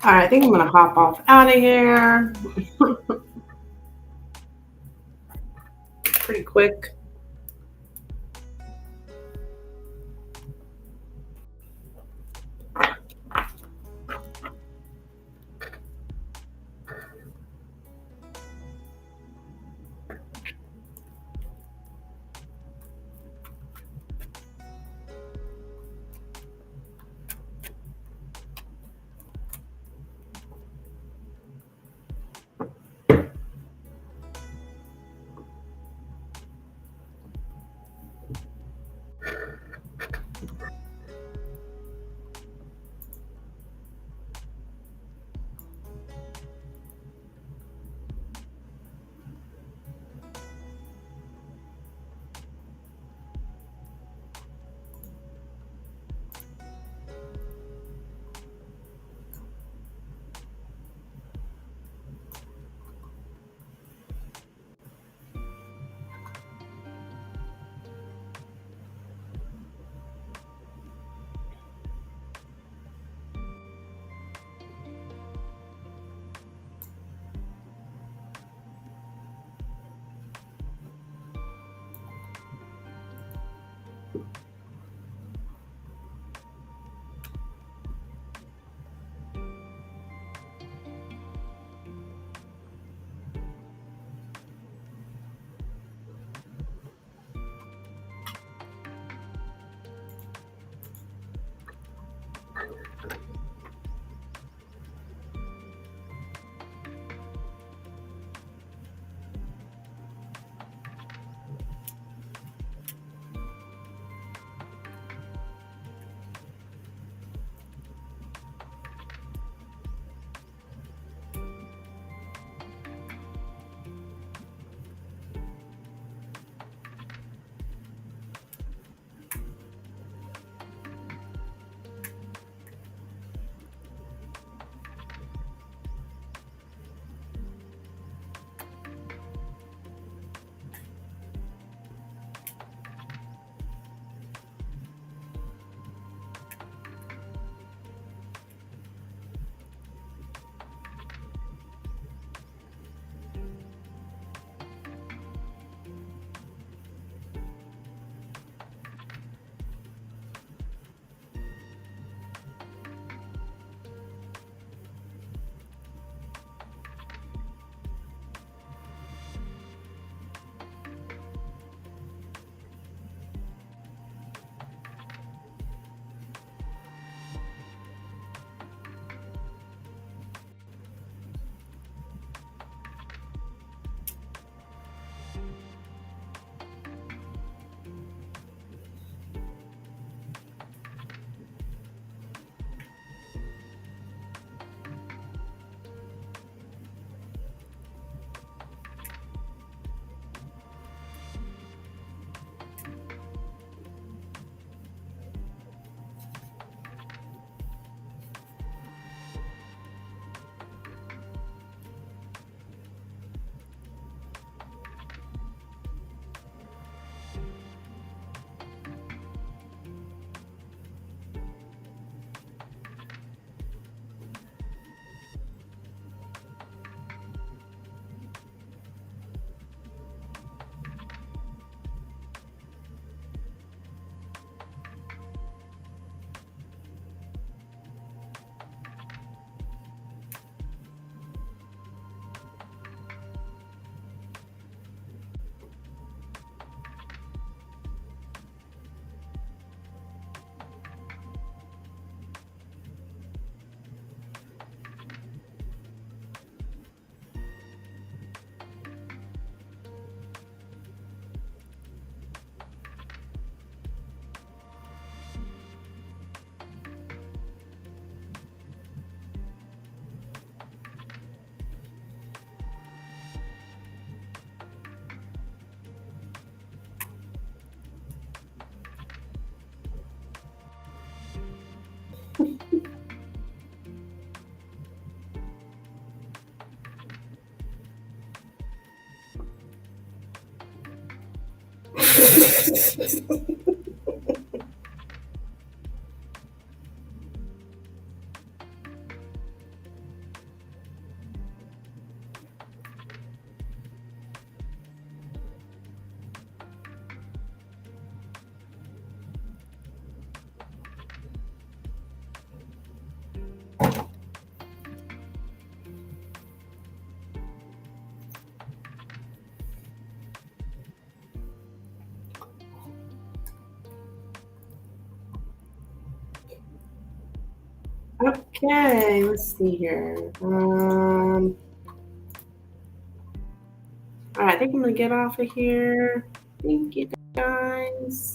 All right, I think I'm gonna hop off out of here. Pretty quick. Okay, let's see here. All right, I think I'm gonna get off of here. Thank you guys.